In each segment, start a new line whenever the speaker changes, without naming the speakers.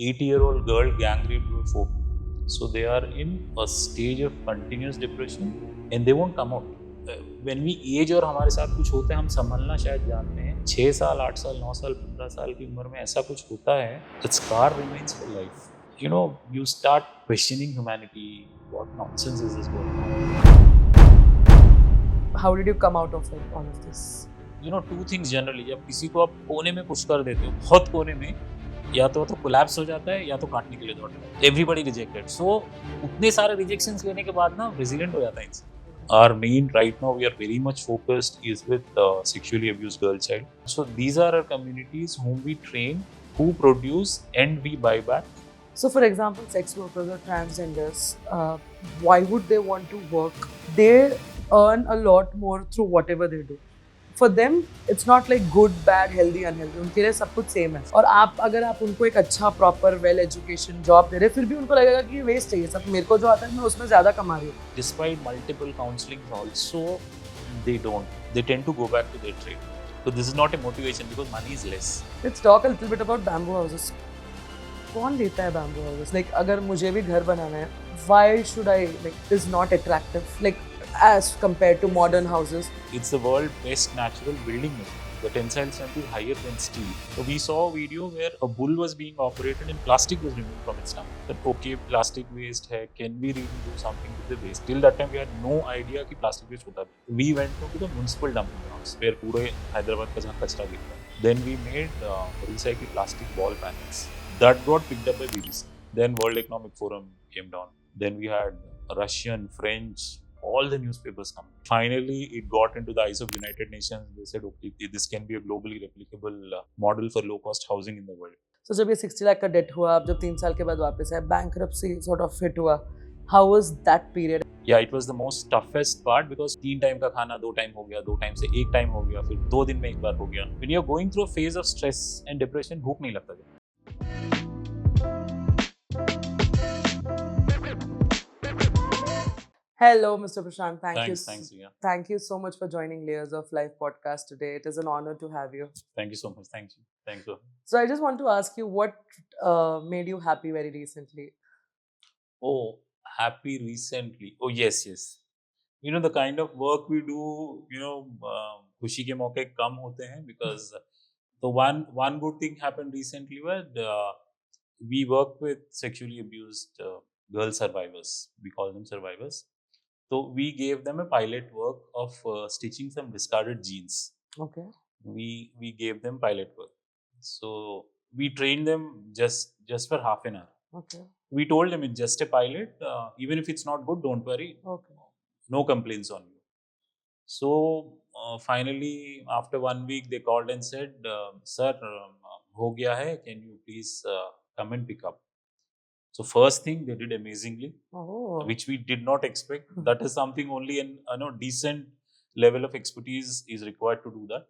8-year-old girl gang raped by 4 people. So they are in a stage of continuous depression and they won't come out. When we age और हमारे साथ कुछ होता है हम संभलना शायद जानते हैं 6 साल 8 साल 9 साल 15 साल की उम्र में ऐसा कुछ होता है the scar remains for life. You know, you start questioning humanity. What nonsense is this going on?
How did you come out of it, all of this?
You know, two things generally. जब किसी को आप कोने में push कर देते हो बहुत कोने में या तो कोलैप्स हो जाता है या तो काटने के लिए दौड़ता है. Everybody rejected. सो उतने सारे रिजेक्शंस लेने के बाद ना रेजिलिएंट हो जाता है इंसान. Our main right now we are very much focused is with sexually abused girl child. So these are our communities whom we train, who produce and we buy back.
So for example, sex workers or transgenders, why would they want to work? They earn a lot more through whatever they do. For them, it's not like good, bad, healthy, unhealthy. उनके लिए सब कुछ same है. और अगर आप उनको एक अच्छा प्रॉपर वेल एजुकेशन जॉब दे रहे फिर भी उनको लगेगा कि ये वेस्ट है ये सब. मेरे को जो आता है मैं उसमें ज़्यादा कमा रही हूँ.
Despite multiple counselings also, they don't. They tend to go back to their trade. So this is not a motivation because money is less.
Let's talk a little bit about bamboo houses. कौन लेता है bamboo houses? Like अगर मुझे भी घर बनाना है, why should I, like, it is not attractive, like as compared to modern houses?
It's the world's best natural building material. The tensile strength is higher than steel. So we saw a video where a bull was being operated and plastic was removed from its stomach. That okay, plastic waste hai, can we really do something with the waste? Till that time we had no idea कि plastic waste होता है. We went to the municipal dumping grounds where पूरे हैदराबाद का जहाँ कचरा गिरता है. Then we made recycled plastic ball panels. That got picked up by BBC. Then World Economic Forum came down. Then we had Russian, French, all the newspapers come. Finally, it got into the eyes of United Nations. They said, okay, this can be a globally replicable model for low-cost housing in the world.
So जब ये 60 लाख का date हुआ, अब जब 3 साल के बाद वापस आए, bankruptcy sort of hit हुआ, how was that period?
Yeah, it was the most toughest part because 3 time का खाना 2 टाइम हो गया, 2 टाइम से 1 टाइम हो गया, फिर 2 दिन में 1 बार हो गया. When you're going through a phase of stress and depression, भूख नहीं लगता.
Hello, Mr. Prashant.
Thanks, Riya.
Thank you so much for joining Layers of Life podcast today. It is an honor to have you.
Thank you so much. Thank you.
So I just want to ask you, what made you happy very recently?
Oh, happy recently. Oh, yes. You know, the kind of work we do, you know, खुशी के मौके कम होते हैं because the one good thing happened recently where we work with sexually abused girl survivors. We call them survivors. So we gave them a pilot work of stitching some discarded jeans.
Okay.
We gave them pilot work. So we trained them just for half an hour.
Okay.
We told them it's just a pilot. Even if it's not good, don't worry.
Okay.
No complaints on you. So finally, after 1 week, they called and said, "Sir, हो गया है. Can you please come and pick up?" So first thing they did amazingly, which we did not expect. That is something only an decent level of expertise is required to do that.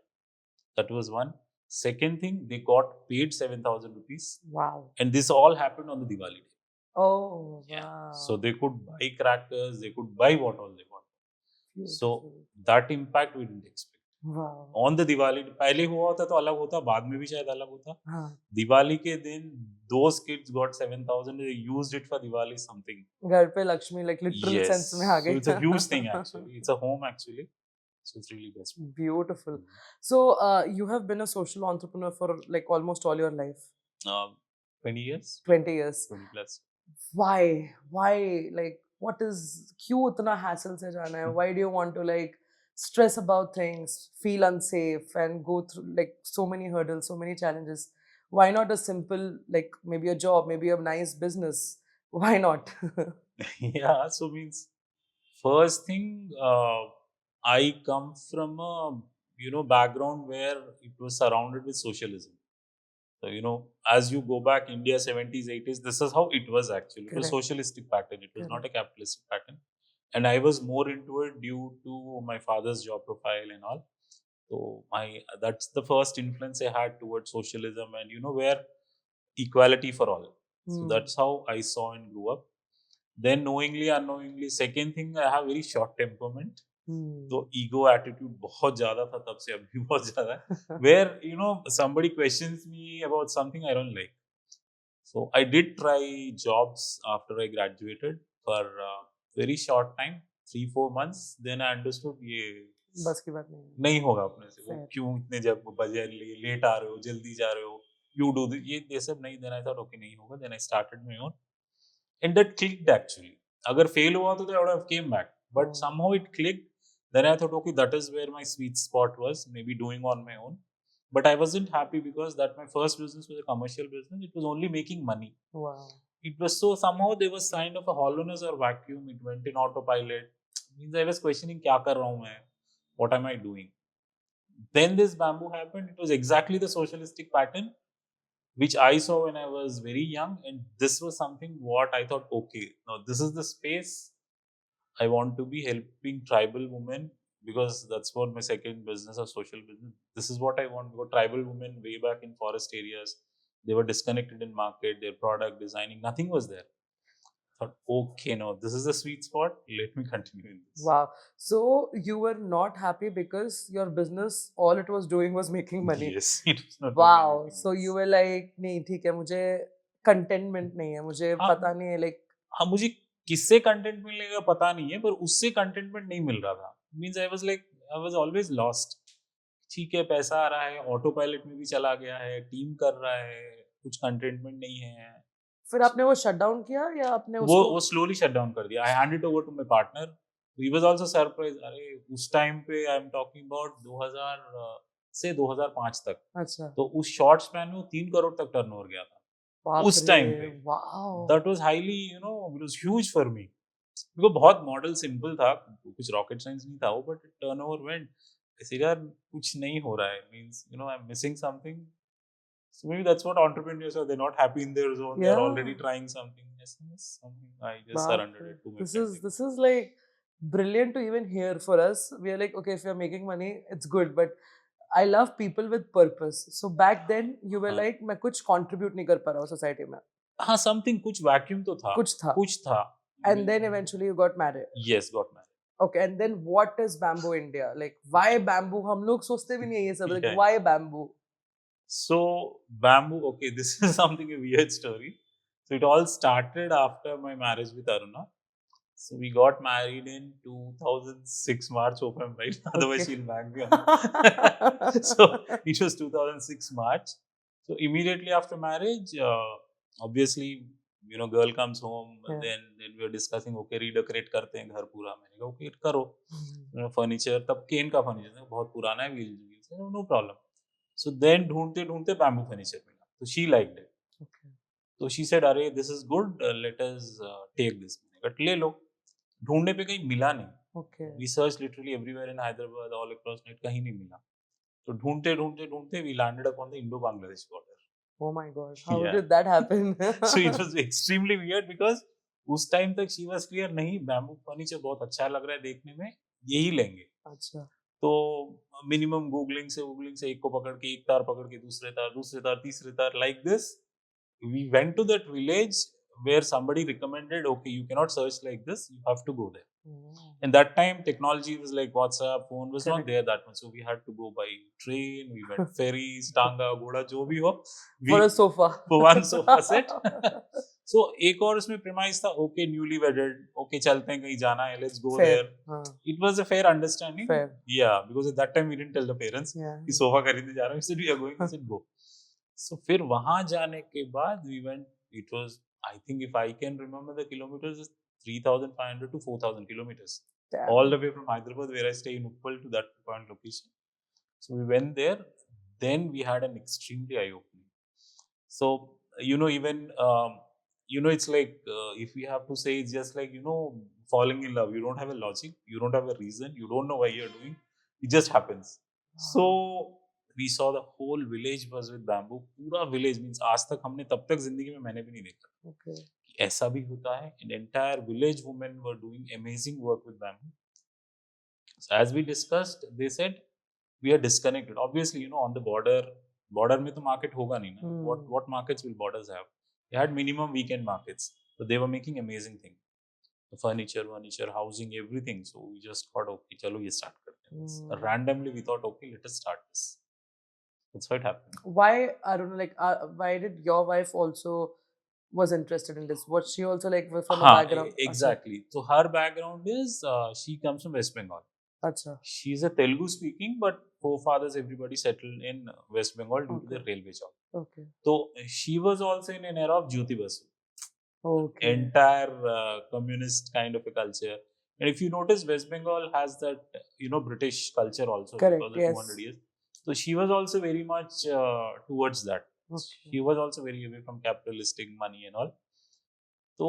That was one. Second thing, they got paid 7,000 rupees.
Wow.
And this all happened on the Diwali day.
Oh,
Yeah.
wow.
So they could buy crackers, they could buy what all they want.
Beautiful.
So that impact we didn't expect.
Wow.
On the Diwali, पहले हुआ होता तो अलग होता, बाद में भी शायद अलग होता.
हाँ.
दिवाली के दिन those kids got 7,000. They used it for Diwali something.
घर पे Lakshmi, like literal
Yes.
sense में आ गई.
So it's a huge thing actually. It's a home actually. So it's really best.
Beautiful. So you have been a social entrepreneur for like almost all your life.
20 years.
20 years.
20 plus.
Why? Like, what is? क्यों उतना hassle से जाना है? Why do you want to like stress about things, feel unsafe, and go through like so many hurdles, so many challenges? Why not a simple, like maybe a job, maybe a nice business? Why not?
Yeah. So means first thing, I come from a background where it was surrounded with socialism. So, as you go back, India 70s, 80s, this is how it was actually. It was a socialistic pattern. It was not a capitalistic pattern. And I was more into it due to my father's job profile and all. So that's the first influence I had towards socialism and, where equality for all. So that's how I saw and grew up. Then knowingly, unknowingly, second thing, I have very short temperament. तो ego attitude बहुत ज़्यादा था तब से अभी बहुत ज़्यादा है. Where somebody questions me about something I don't like. So I did try jobs after I graduated for very short time, 3-4 months. Then I understood ये
बस की बात नहीं है।
नहीं होगा अपने से। वो
Fair.
क्यों इतने जब बजे लेट आ रहे हो, जल्दी जा रहे हो, यू डू ये सब नहीं। देन आई थॉट ओके नहीं होगा। Then I started my own and that clicked actually. अगर फेल हुआ तो I would have came back, but
Oh.
Somehow it clicked. Then I thought okay that is where my sweet spot was, maybe doing on my own. But I wasn't happy because that my first business was a commercial business. It was only making money.
Wow.
It was so somehow there was kind of a hollowness or vacuum. It went in autopilot. Means I was questioning क्या कर रहा हूँ मैं? What am I doing? Then this bamboo happened. It was exactly the socialistic pattern which I saw when I was very young, and this was something what I thought, okay, now this is the space I want to be helping tribal women, because that's what my second business or social business. This is what I want, because tribal women way back in forest areas, they were disconnected in market, their product designing, nothing was there. Thought, okay, no, this is the sweet spot. Let me continue in this.
Wow. So you were not happy because your business, all it was doing was making money.
Yes, it was not.
Wow. So you were like, नहीं ठीक है, मुझे contentment नहीं है, मुझे
हाँ,
पता नहीं है like.
हाँ, मुझे किससे कंटेंट मिलेगा पता नहीं है, पर उससे कंटेंटमेंट नहीं मिल रहा था. Means I was always lost. ठीक है, पैसा आ रहा है, ऑटो पायलट में भी चला गया है, टीम कर रहा है, कुछ कंटेंटमेंट नहीं है.
फिर आपने वो शट डाउन किया या आपने
वो
उसको
स्लोली शट डाउन कर दिया. I hand it over to my partner. He was also surprise. अरे उस टाइम पे आई एम टॉकिंग अबाउट 2000 से 2005 तक.
अच्छा
तो उस शॉर्ट स्पैन में वो 3 करोड़ तक टर्नओवर गया था
बाप
उस टाइम पे.
रे wow
that was highly, you know, it was huge for me. Because बहुत मॉडल सिंपल था, कुछ रॉकेट साइंस नहीं था वो, बट टर्नओवर वेंट. ऐसे यार कुछ नहीं हो रहा है, means you know I am missing something. So maybe that's what entrepreneurs are. They're not happy in their zone. They're already
yeah
trying something. Yes, yes, something. I just
बाप
surrendered
रे
it to my
this
friend.
is like brilliant to even hear for us. We are like, okay, if you're making money it's good, but I love people with purpose. So back then you were
हाँ,
like मैं कुछ contribute नहीं कर पा रहा हूँ society में.
हाँ, something, कुछ vacuum तो था.
कुछ था.
कुछ था.
And then eventually you got married.
Yes, got married.
Okay, and then what is Bamboo India? Like why Bamboo? हम लोग सोचते भी नहीं है ये सब. Like
Yeah.
why Bamboo?
So bamboo. Okay, this is something a weird story. So it all started after my marriage with Aruna. So we got married in 2006 March. Hope I'm right. Otherwise,
Okay.
she'll bang me. On. So it was 2006 March. So immediately after marriage, obviously, you know, girl comes home.
Yeah.
Then we were discussing. Okay, redecorate करते हैं घर पूरा. मैंने कहा okay करो.
Hmm.
Furniture तब केन का furniture था, बहुत पुराना है. Well no problem. So then ढूंढते ढूंढते बैम्बू फर्नीचर मिला. तो शी लाइक्ड इट.
Okay.
तो शी सेड अरे this is good, let us take this. But ले लो. ढूंढने पे कहीं मिला नहीं.
Okay.
We search literally everywhere in Hyderabad, all across net, कहीं नहीं मिला. तो ढूंढते ढूंढते ढूंढते we landed upon the Indo Bangladesh border.
Oh my God. How
Yeah.
did that happen?
So it was extremely weird because उस टाइम तक शी वाज क्लियर, नहीं बैम्बू फर्नीचर बहुत अच्छा लग रहा है देखने में, यही लेंगे.
अच्छा.
तो मिनिमम गूगलिंग से एक को पकड़ के, एक तार पकड़ के, दूसरे तार, तीसरे तार, like this we went to that village where somebody recommended, okay, you cannot search like this, you have to go there.
Oh.
And that time technology was like WhatsApp, phone was not
Correct.
there that much, so we had to go by train. We went ferries, tanga, ghoda, जो भी हो,
For a sofa.
for one sofa set. So एक और उसमें premise था, okay, newly wedded, okay, चलते हैं कहीं जाना है, let's go
Fair.
there.
हाँ.
It was a fair understanding.
Fair.
Yeah, because at that time we didn't tell the parents
Yeah.
कि सोफा खरीदने जा रहे हैं. We said we are going. We said go. So फिर वहाँ जाने के बाद we went. It was, I think, if I can remember the kilometers, is 3,500 to 4,000 kilometers.
Damn.
All the way from Hyderabad, where I stay in Uppal, to that point location. So we went there. Then we had an extremely eye-opening. So you know, even you know, it's like if we have to say, it's just like, you know, falling in love. You don't have a logic. You don't have a reason. You don't know why you're doing. It just happens. So we saw the whole village was with bamboo. पूरा village means आज तक हमने, तब तक जिंदगी में मैंने भी नहीं देखा
Okay.
कि ऐसा भी होता है. An entire village women were doing amazing work with bamboo. So as we discussed, they said we are disconnected. Obviously, you know, on the border में तो market होगा नहीं ना. What markets will borders have? They had minimum weekend markets, but they were making amazing things. The furniture, housing, everything. So we just thought, okay, chalo ye start karte hain. Randomly we thought, okay, let us start this. That's how it happened.
Why, I don't know, like why did your wife also was interested in this? Was she also like from a
हाँ,
background?
exactly. So her background is she comes from West Bengal.
Acha.
She's a Telugu speaking, but forefathers everybody settled in West Bengal due to their
Okay.
railway job.
Okay.
So she was also in an era of Jyoti Basu,
Okay.
entire communist kind of a culture. And if you notice, West Bengal has that British culture also
Correct.
because of
Yes.
200 years. So she was also very much towards that.
Okay.
She was also very away from capitalistic money and all. तो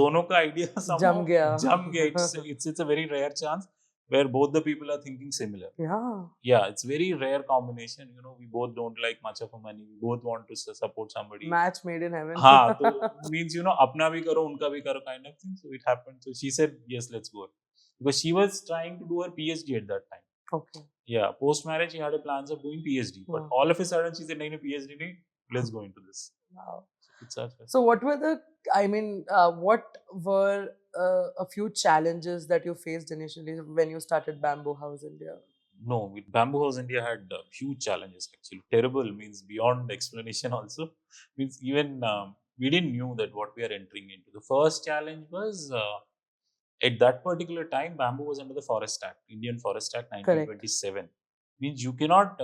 दोनों का idea somehow
जम गया.
जम गया. It's a very rare chance where both the people are thinking similar.
Yeah.
Yeah, it's very rare combination. We both don't like much of a money. We both want to support somebody.
Match made in heaven.
हाँ, तो means अपना भी करो उनका भी करो kind of thing. So it happened. So she said yes, let's go. Because she was trying to do her PhD at that time.
Okay.
Yeah, post marriage she had a plans of doing PhD, but all of a sudden she said, "नहीं PhD नहीं, let's go into this."
Wow.
So
what were what were a few challenges that you faced initially when you started Bamboo House India?
No, with Bamboo House India had huge challenges actually. Terrible means beyond explanation also. Means even we didn't knew that what we are entering into. The first challenge was at that particular time, Bamboo was under the Forest Act, Indian Forest Act 1927. Means you cannot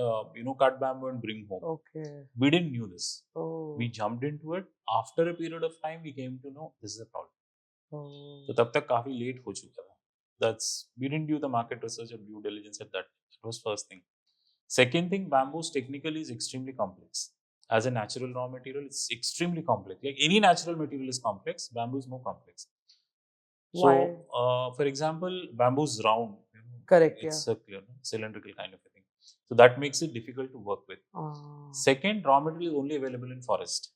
cut bamboo and bring home.
Okay.
We didn't knew this.
Oh.
We jumped into it. After a period of time, we came to know this is a problem.
Oh.
So तब तक काफी late हो चुका था. We didn't do the market research or due diligence at that. That was first thing. Second thing, bamboo technically is extremely complex. As a natural raw material, it's extremely complex. Like any natural material is complex, bamboo is more complex.
Why?
So, for example, bamboo is round.
Correct.
It's
Yeah.
circular, cylindrical kind of a thing. So that makes it difficult to work with. Second, raw material is only available in forest.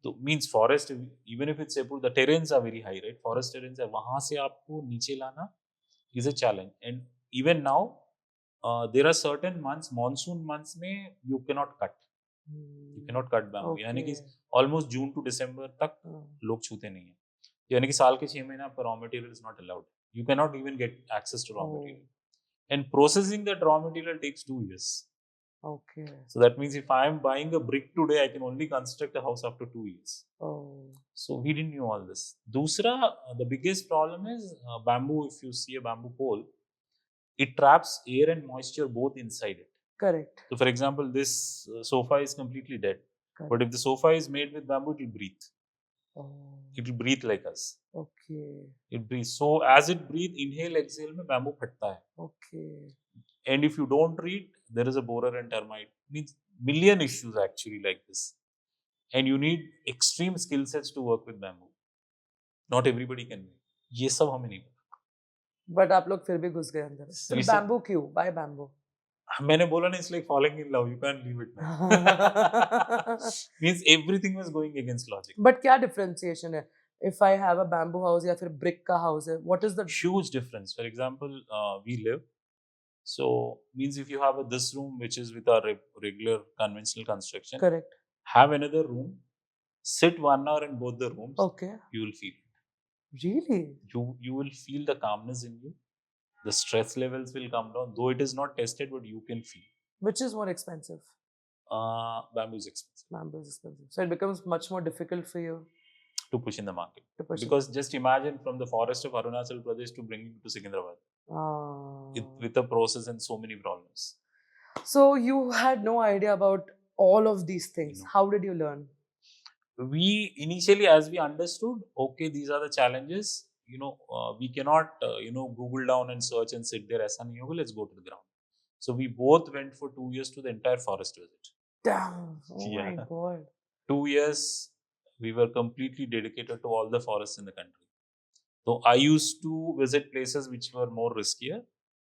So means forest, even if it's the terrains are very high, right? Forest terrains है, वहाँ से आपको नीचे लाना is a challenge. And even now, there are certain months, monsoon months में you cannot cut. You cannot cut bamboo. यानी कि almost June to December तक लोग छूते नहीं हैं. यानी कि साल के 6 महीने आपका raw material is not allowed. You cannot even get access to raw material. And processing that raw material takes 2 years.
Okay.
So that means if I am buying a brick today, I can only construct a house after 2 years.
Oh.
So we didn't know all this. Dusra, the biggest problem is bamboo. If you see a bamboo pole, it traps air and moisture both inside it.
Correct.
So for example, this sofa is completely dead. Correct. But if the sofa is made with bamboo, it will breathe. Oh. It will breathe like us.
Okay.
It breathes. So as it breathes, inhale, exhale, में bamboo फटता है.
Okay.
And if you don't treat, there is a borer and termite. Means million issues actually like this. And you need extreme skill sets to work with bamboo. Not everybody can. ये सब हमें नहीं पता.
But आप लोग फिर भी घुस गए अंदर. So bamboo क्यों? Why bamboo?
मैंने बोला ना, it's like falling in love. You can't leave it now. Means everything was going against logic.
But क्या differentiation है? If I have a bamboo house या फिर brick का house है, what is the
huge difference? For example, we live. So means if you have this room which is with our regular conventional construction.
Correct.
Have another room. Sit 1 hour in both the rooms.
Okay.
You will feel it.
Really?
You will feel the calmness in you. The stress levels will come down. Though it is not tested, but you can feel.
Which is more expensive?
Bamboo is expensive.
Bamboo is expensive. So it becomes much more difficult for you
to push in the market.
Because
just imagine from the forest of Arunachal Pradesh to bring it to Secunderabad. With the process and so many problems.
So you had no idea about all of these things. No. How did you learn?
We initially, as we understood, okay, these are the challenges. We cannot, Google down and search and sit there. Aisa nahi hoga, let's go to the ground. So we both went for 2 years to the entire forest visit.
Damn! Oh yeah. My God!
2 years, we were completely dedicated to all the forests in the country. So I used to visit places which were more riskier.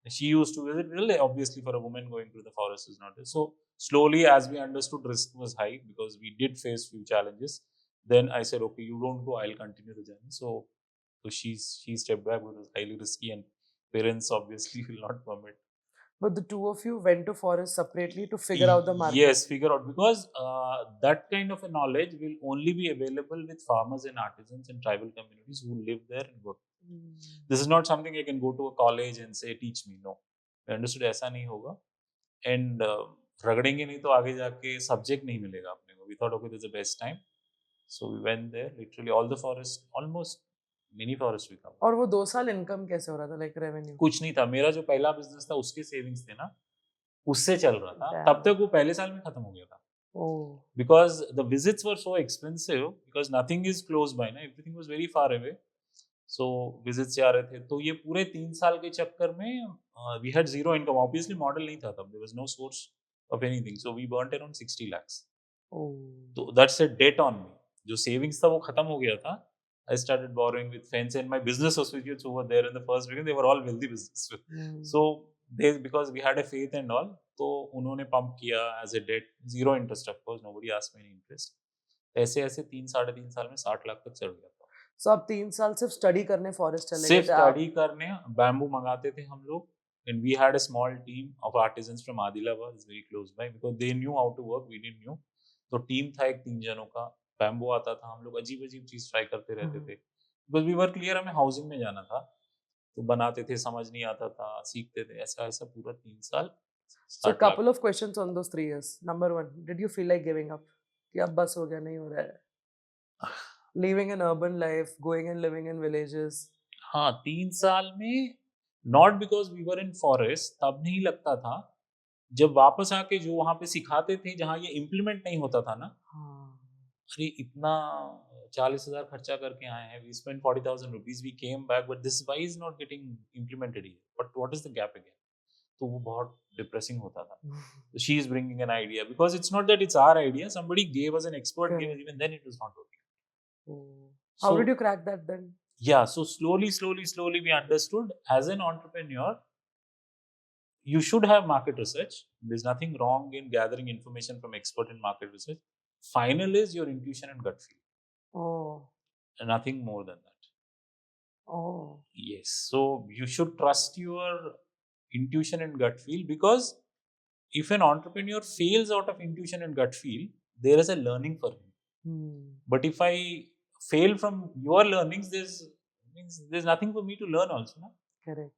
She used to visit, obviously for a woman going through the forest is not there. So slowly, as we understood, risk was high because we did face few challenges. Then I said, okay, you don't go, I'll continue the journey. So she stepped back because it was highly risky and parents obviously will not permit.
But the two of you went to forest separately to figure out the market.
Yes, figure out, because that kind of a knowledge will only be available with farmers and artisans and tribal communities who live there and work. This is not something I can go to a college and say, teach me. No, I understood ऐसा नहीं होगा. And रगड़ेंगे नहीं तो आगे जाके subject नहीं मिलेगा अपने को. We thought, okay, this is the best time. So we went there, literally all the forest, almost mini forest we covered.
और वो 2 साल इनकम कैसे हो रहा था, लाइक रेवेन्यू?
कुछ नहीं था, मेरा जो पहला बिजनेस था उसके सेविंग्स थे ना, उससे चल रहा था।
Damn.
तब तक वो पहले साल में खत्म हो गया था।
ओह,
Because the visits were so expensive, because nothing is close by ना, everything was very far away. So visits जा रहे थे, तो ये पूरे 3 साल के चक्कर में we had zero income. Obviously model नहीं था तब, there was no source of anything. So we burnt around 60 lakhs.
Oh,
So that's a debt on me. जो savings था वो खत्म हो गया था. I started borrowing with friends, and my business associates who were there in the first beginning, they were all wealthy businessmen.
Hmm.
So they, because we had a faith and all, तो उन्होंने pump किया as a debt, zero interest of course, nobody asked me any interest. ऐसे ऐसे 3-3.5 साल में 60 लाख तक चढ़ गया था।
So आप 3 साल सिर्फ स्टडी करने फॉरेस्ट चले गए
सिर्फ
थे आप?
स्टडी करने, बैम्बू मंगाते थे हम लोग, and we had a small team of artisans from Adilabad, is very close by, because they knew how to work, we didn't know. तो टीम था एक 3 जनों का, बैम्बू आता था, हम लोग अजीब अजीब चीज ट्राई करते रहते थे, बिकॉज वी वर क्लियर हमें हाउसिंग में जाना था, तो बनाते थे, समझ नहीं आता था, सीखते थे, ऐसा ऐसा पूरा 3 साल।
So a couple of questions on those 3 years. Number 1, did you feel like giving up? कि अब बस हो गया, नहीं हो रहा है? Leaving an urban life, going and living in villages.
हाँ, 3 साल में, not because we were in forest, तब नहीं लगता था, जब वापस आके जो वहाँ पे सिखाते थे, जहाँ ये इम्प्लीमेंट नहीं होता था ना,
हाँ,
अरे इतना 40,000 खर्चा करके आए हैं, we spent 40,000 rupees, we came back, but this why is not getting implemented here, but what is the gap again? तो वो बहुत डिप्रेसिंग होता था। So she is bringing an idea, because it's not that it's our idea, somebody gave us, an expert gave us, even then it was not working.
Oh. How
So,
did you crack that then?
yeah, so slowly we understood, as an entrepreneur you should have market research. There's nothing wrong in gathering information from expert in market research. Final is your intuition and gut feel,
Oh,
and nothing more than that.
oh,
Yes, so you should trust your intuition and gut feel, because if an entrepreneur fails out of intuition and gut feel, there is a learning for him.
hmm.
But if I fail from your learnings, there's nothing for me to learn also, na?
Correct.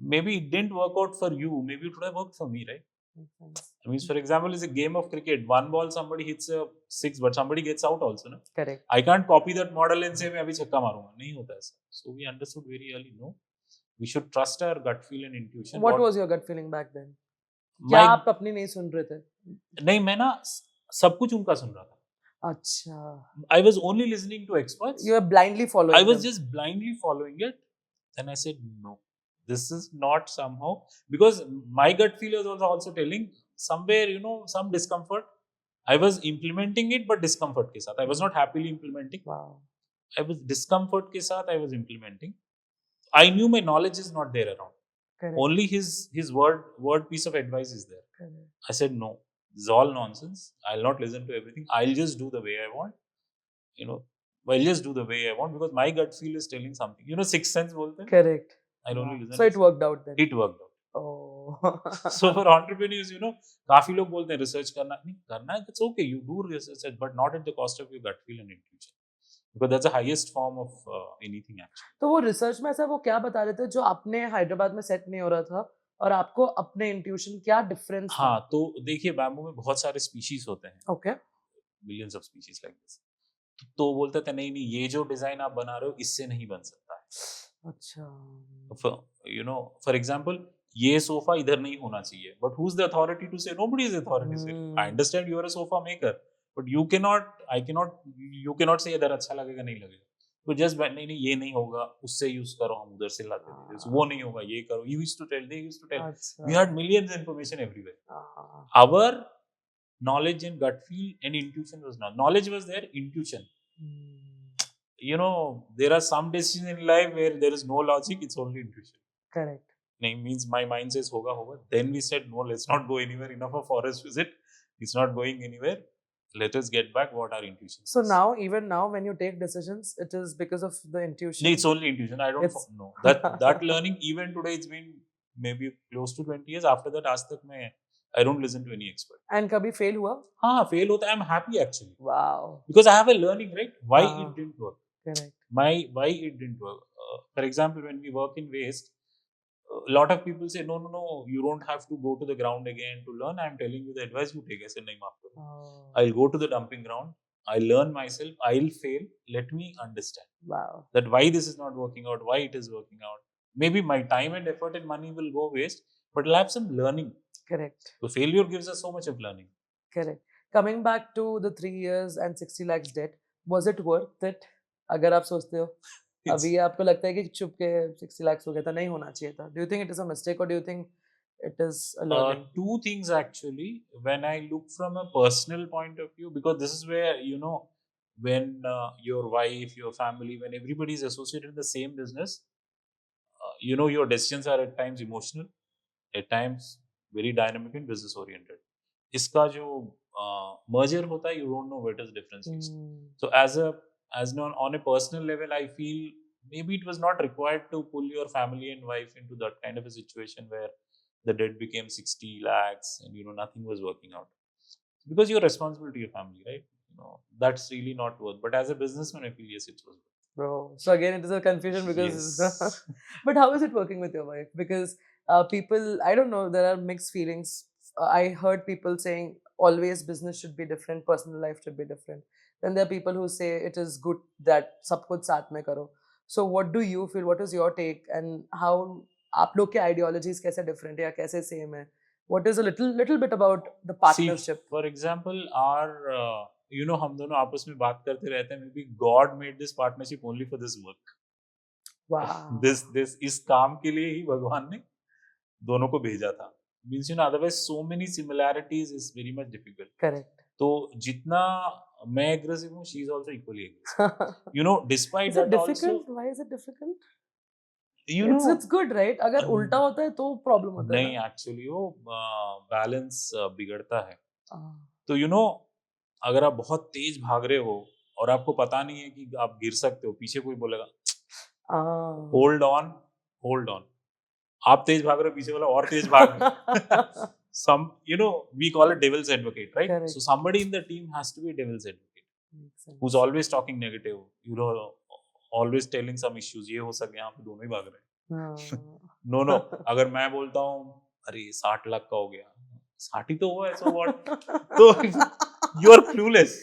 Maybe it didn't work out for you, maybe it would have worked for me, right?
Makes sense.
I mean, for example, it's a game of cricket. One ball, somebody hits a 6, but somebody gets out also, na?
Correct.
I can't copy that model and say मैं अभी छक्का मारूंगा, नहीं होता ऐसा. So we understood very early, no, we should trust our gut feel and intuition.
What was your gut feeling back then?
my,
क्या आप अपनी नहीं सुन रहे थे?
नहीं, मैं ना सब कुछ उनका सुन रहा था.
अच्छा.
I was only listening to experts.
You were blindly following
I was
them.
just blindly following it. Then I said, no, this is not somehow, because my gut feel was also telling somewhere, you know, some discomfort. I was implementing it, but discomfort के साथ. I was not happily implementing.
Wow.
I was discomfort के साथ I was implementing. I knew my knowledge is not there around.
Correct.
Only his word piece of advice is there.
Correct.
I said, no, this is all nonsense. I'll not listen to everything. I'll just do the way I want. You know, I'll just do the way I want, because my gut feel is telling something. You know, sixth sense बोलते हैं.
Correct.
I'll only
Wow.
listen.
So
to
it worked out then.
It worked out.
Oh.
So for entrepreneurs, you know, काफी लोग बोलते हैं research करना है. It's okay. You do research, but not at the cost of your gut feel and intuition, because that's the highest form of anything actually.
तो वो research में ऐसा वो क्या बता रहे थे जो अपने हैदराबाद में सेट नहीं हो रहा था और आपको अपने इंट्यूशन क्या डिफरेंस था?
हाँ, तो देखिए, बैम्बू में बहुत सारे स्पीशीज होते हैं,
okay.
Millions of species like this. तो बोलते थे नहीं, ये जो डिजाइन आप बना रहे हो इससे नहीं बन सकता है.
अच्छा.
You know, for example, ये सोफा इधर नहीं होना चाहिए, but who's the authority to say? Nobody is the authority to say. I understand you are a sofa maker, but you cannot say इधर अच्छा लगेगा नहीं लगेगा. तो just नहीं ये नहीं होगा, उससे यूज करो, हम उधर से लाते थे, वो नहीं होगा, ये करो. You used to tell, they used to tell.
अच्छा.
We had millions of information everywhere.
हाँ.
Our knowledge and gut feel and intuition was not. Knowledge was there, intuition. You know, there are some decisions in life where there is no logic, it's only intuition.
Correct.
Means my mind says hoga. Then we said, no, let's not go anywhere. Enough of forest visit. It's not going anywhere. Let us get back what our intuition
So
says.
now, even now, when you take decisions, it is because of the intuition.
No, it's only intuition. I don't know. That learning, even today, it's been maybe close to 20 years. After that, आज तक मैं I don't listen to any expert.
And कभी fail हुआ?
हाँ, fail होता है. I'm happy actually.
Wow.
Because I have a learning, right? Why it didn't work.
Correct.
Why it didn't work. For example, when we work in waste, a lot of people say, no, you don't have to go to the ground again to learn. I'm telling you the advice you take. I said, nahi, maaf karo. I'll go to the dumping ground. I learn myself. I'll fail. Let me understand
Wow.
that why this is not working out, why it is working out. Maybe my time and effort and money will go waste, but I'll have some learning.
Correct.
So failure gives us so much of learning.
Correct. Coming back to the 3 years and 60 lakhs debt, was it worth it? अगर आप सोचते हो
It's,
अभी आपको लगता है कि चुप के 60 lakhs हो गया था, नहीं होना चाहिए था. Do you think it is a mistake or do you think it is a learning?
two things actually. When I look from a personal point of view, because this is where, when your wife, your family, when everybody is associated in the same business, your decisions are at times emotional, at times very dynamic and business oriented. इसका जो merger होता है, you don't know what is difference. So on a personal level, I feel maybe it was not required to pull your family and wife into that kind of a situation where the debt became 60 lakhs and nothing was working out, because you're responsible to your family, right? That's really not worth. But as a businessman, I feel yes, it was worth.
Bro, so again it is a confusion because
Yes.
but how is it working with your wife? Because people, I don't know, there are mixed feelings. I heard people saying always business should be different, personal life should be different. Then there are people who say it is good that सब कुछ साथ में करो. So what do you feel? What is your take? And how आप लोग के ideologies कैसे different है या कैसे same है? What is a little bit about the partnership?
See, for example, our हम दोनों आपस में बात करते रहते हैं. Maybe God made this partnership only for this work.
Wow.
this इस काम के लिए ही भगवान ने दोनों को भेजा था. Means otherwise so many similarities is very much difficult.
Correct.
तो जितना मैं aggressive हूँ, she is also equally aggressive. Despite
Is it
that also,
difficult? Why is it difficult?
know,
It's good, right? अगर उल्टा होता है तो प्रॉब्लम होता है
नहीं, एक्चुअली वो बैलेंस बिगड़ता है.
ना.
तो अगर आप बहुत तेज भाग रहे हो और आपको पता नहीं है कि आप गिर सकते हो, पीछे कोई बोलेगा होल्ड ऑन, आप तेज भाग रहे हो, पीछे वाला और तेज भाग. some we call it devil's advocate, right?
Correct.
So somebody in the team has to be devil's advocate,
Makes sense.
who's always talking negative, always telling some issues. ये हो सके, यहाँ पे दोनों ही भाग रहे हैं. नो अगर मैं बोलता हूँ अरे 60 लाख का हो गया, 60 ही तो हुआ है, so what? तो you are clueless.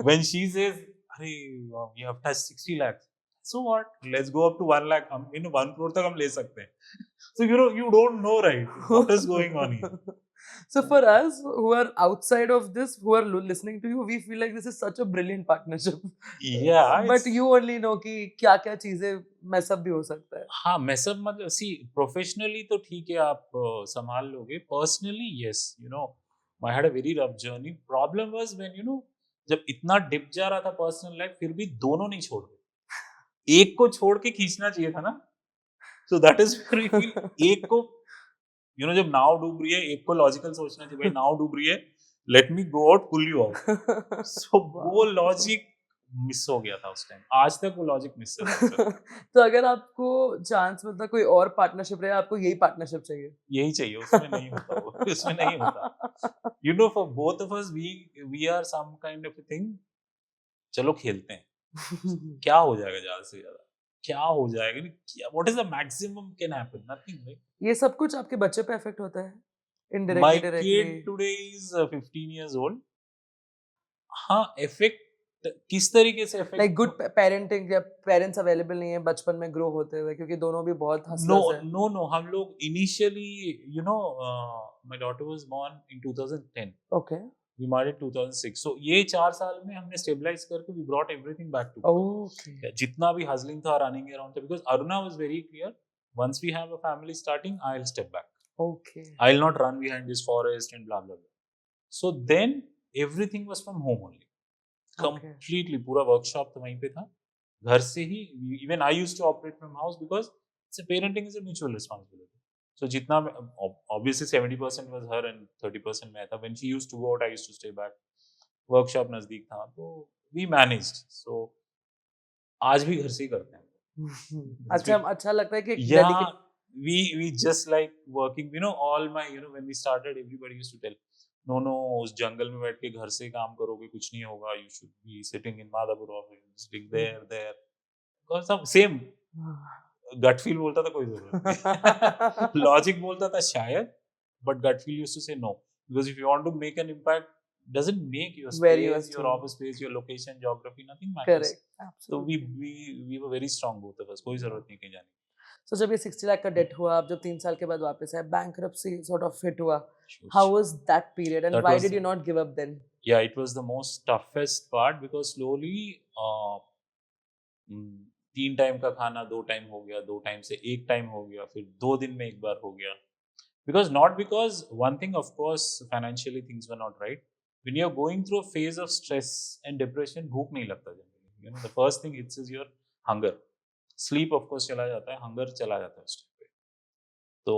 When she says अरे you have touched 60 lakhs, so what? Let's go up to 1 lakh. हम 1 crore तक हम ले सकते हैं. So you don't know, right, what is going on here.
So for us who are outside of this, who are listening to you, we feel like this is such a brilliant partnership.
Yeah,
But you only know कि क्या क्या चीजें mess up भी हो सकता है.
हाँ, mess up मतलब see, professionally तो ठीक है, आप संभाल लोगे. Personally, yes, I had a very rough journey. Problem was when जब इतना डिप जा रहा था पर्सनल लाइफ, फिर भी दोनों नहीं छोड़ रहे. एक को छोड़ के खींचना चाहिए था ना. So that is where we feel एक को जब नाव डूब रही है, एक को लॉजिकल सोचना चाहिए, भाई नाव डूब रही है, let me go out, pull you out. So वो लॉजिक मिस हो गया था उस टाइम. आज तक वो लॉजिक मिस है.
तो अगर आपको चांस मिलता कोई और पार्टनरशिप रहे, आपको यही पार्टनरशिप चाहिए?
यही चाहिए, उसमें नहीं होता वो. उसमें नहीं होता. For both of us, we are some kind of a thing. चलो खेलते हैं. क्या हो जाएगा ज्यादा से ज्यादा, क्या हो जाएगा, what is the maximum can happen? Nothing, right?
ये सब कुछ आपके बच्चे पे इफेक्ट होता है?
My
Indirectly, directly.
kid today is 15 years old. हाँ, इफेक्ट किस तरीके से इफेक्ट?
Like good parenting या parents available नहीं है बचपन में grow होते हुए, क्योंकि दोनों भी बहुत hustlers हैं.
No. हम लोग initially, my daughter was born in 2010.
Okay.
We married 2006. So ये 4 साल में हमने stabilize करके we brought everything back to.
Okay.
जितना भी hustling था, running around था, because Aruna was very clear. Once we have a family starting, I'll step back.
Okay.
I'll not run behind this forest and blah blah blah. So then everything was from home only. Completely. पूरा workshop तो वहीं पे था. घर से ही. Even I used to operate from house because parenting is a mutual responsibility. So जितना obviously 70% was her and 30% मैं था. When she used to go out, I used to stay back. Workshop नजदीक था, तो we managed. So आज भी घर से ही करते हैं.
अच्छा लगता है कि
yeah, we just like working. All my when we started, everybody used to tell, no, उस जंगल में बैठ के घर से काम करोगे कुछ नहीं होगा. You should be sitting in Madhapur office, sitting there. Because some same gut feel बोलता था कोई जरूरत नहीं. Logic बोलता था शायद, but gut feel used to say no. Because if you want to make an impact, doesn't make your
Where you are
space, your
staying.
office space, your location, geography, nothing matters.
Correct.
So
Absolutely.
we were very strong, both of us. कोई जरूरत नहीं कहीं जाने की.
So जब ये 60 लाख का date हुआ, आप जब 3 साल के बाद वापस आए, bankruptcy sort of hit हुआ.
Huge.
How was that period, and
That
why
was-
did you not give up then?
Yeah, it was the most toughest part because slowly 3 time का खाना 2 टाइम हो गया, 2 टाइम से 1 time हो गया, फिर 2 दिन में 1 बार हो गया. Because not because one thing, of course, financially things were not right. When you're going through a phase of stress and depression, भूख नहीं लगता generally. You know, the first thing hits is your hunger. Sleep of course चला जाता है, hunger चला जाता है उस टाइम पे. तो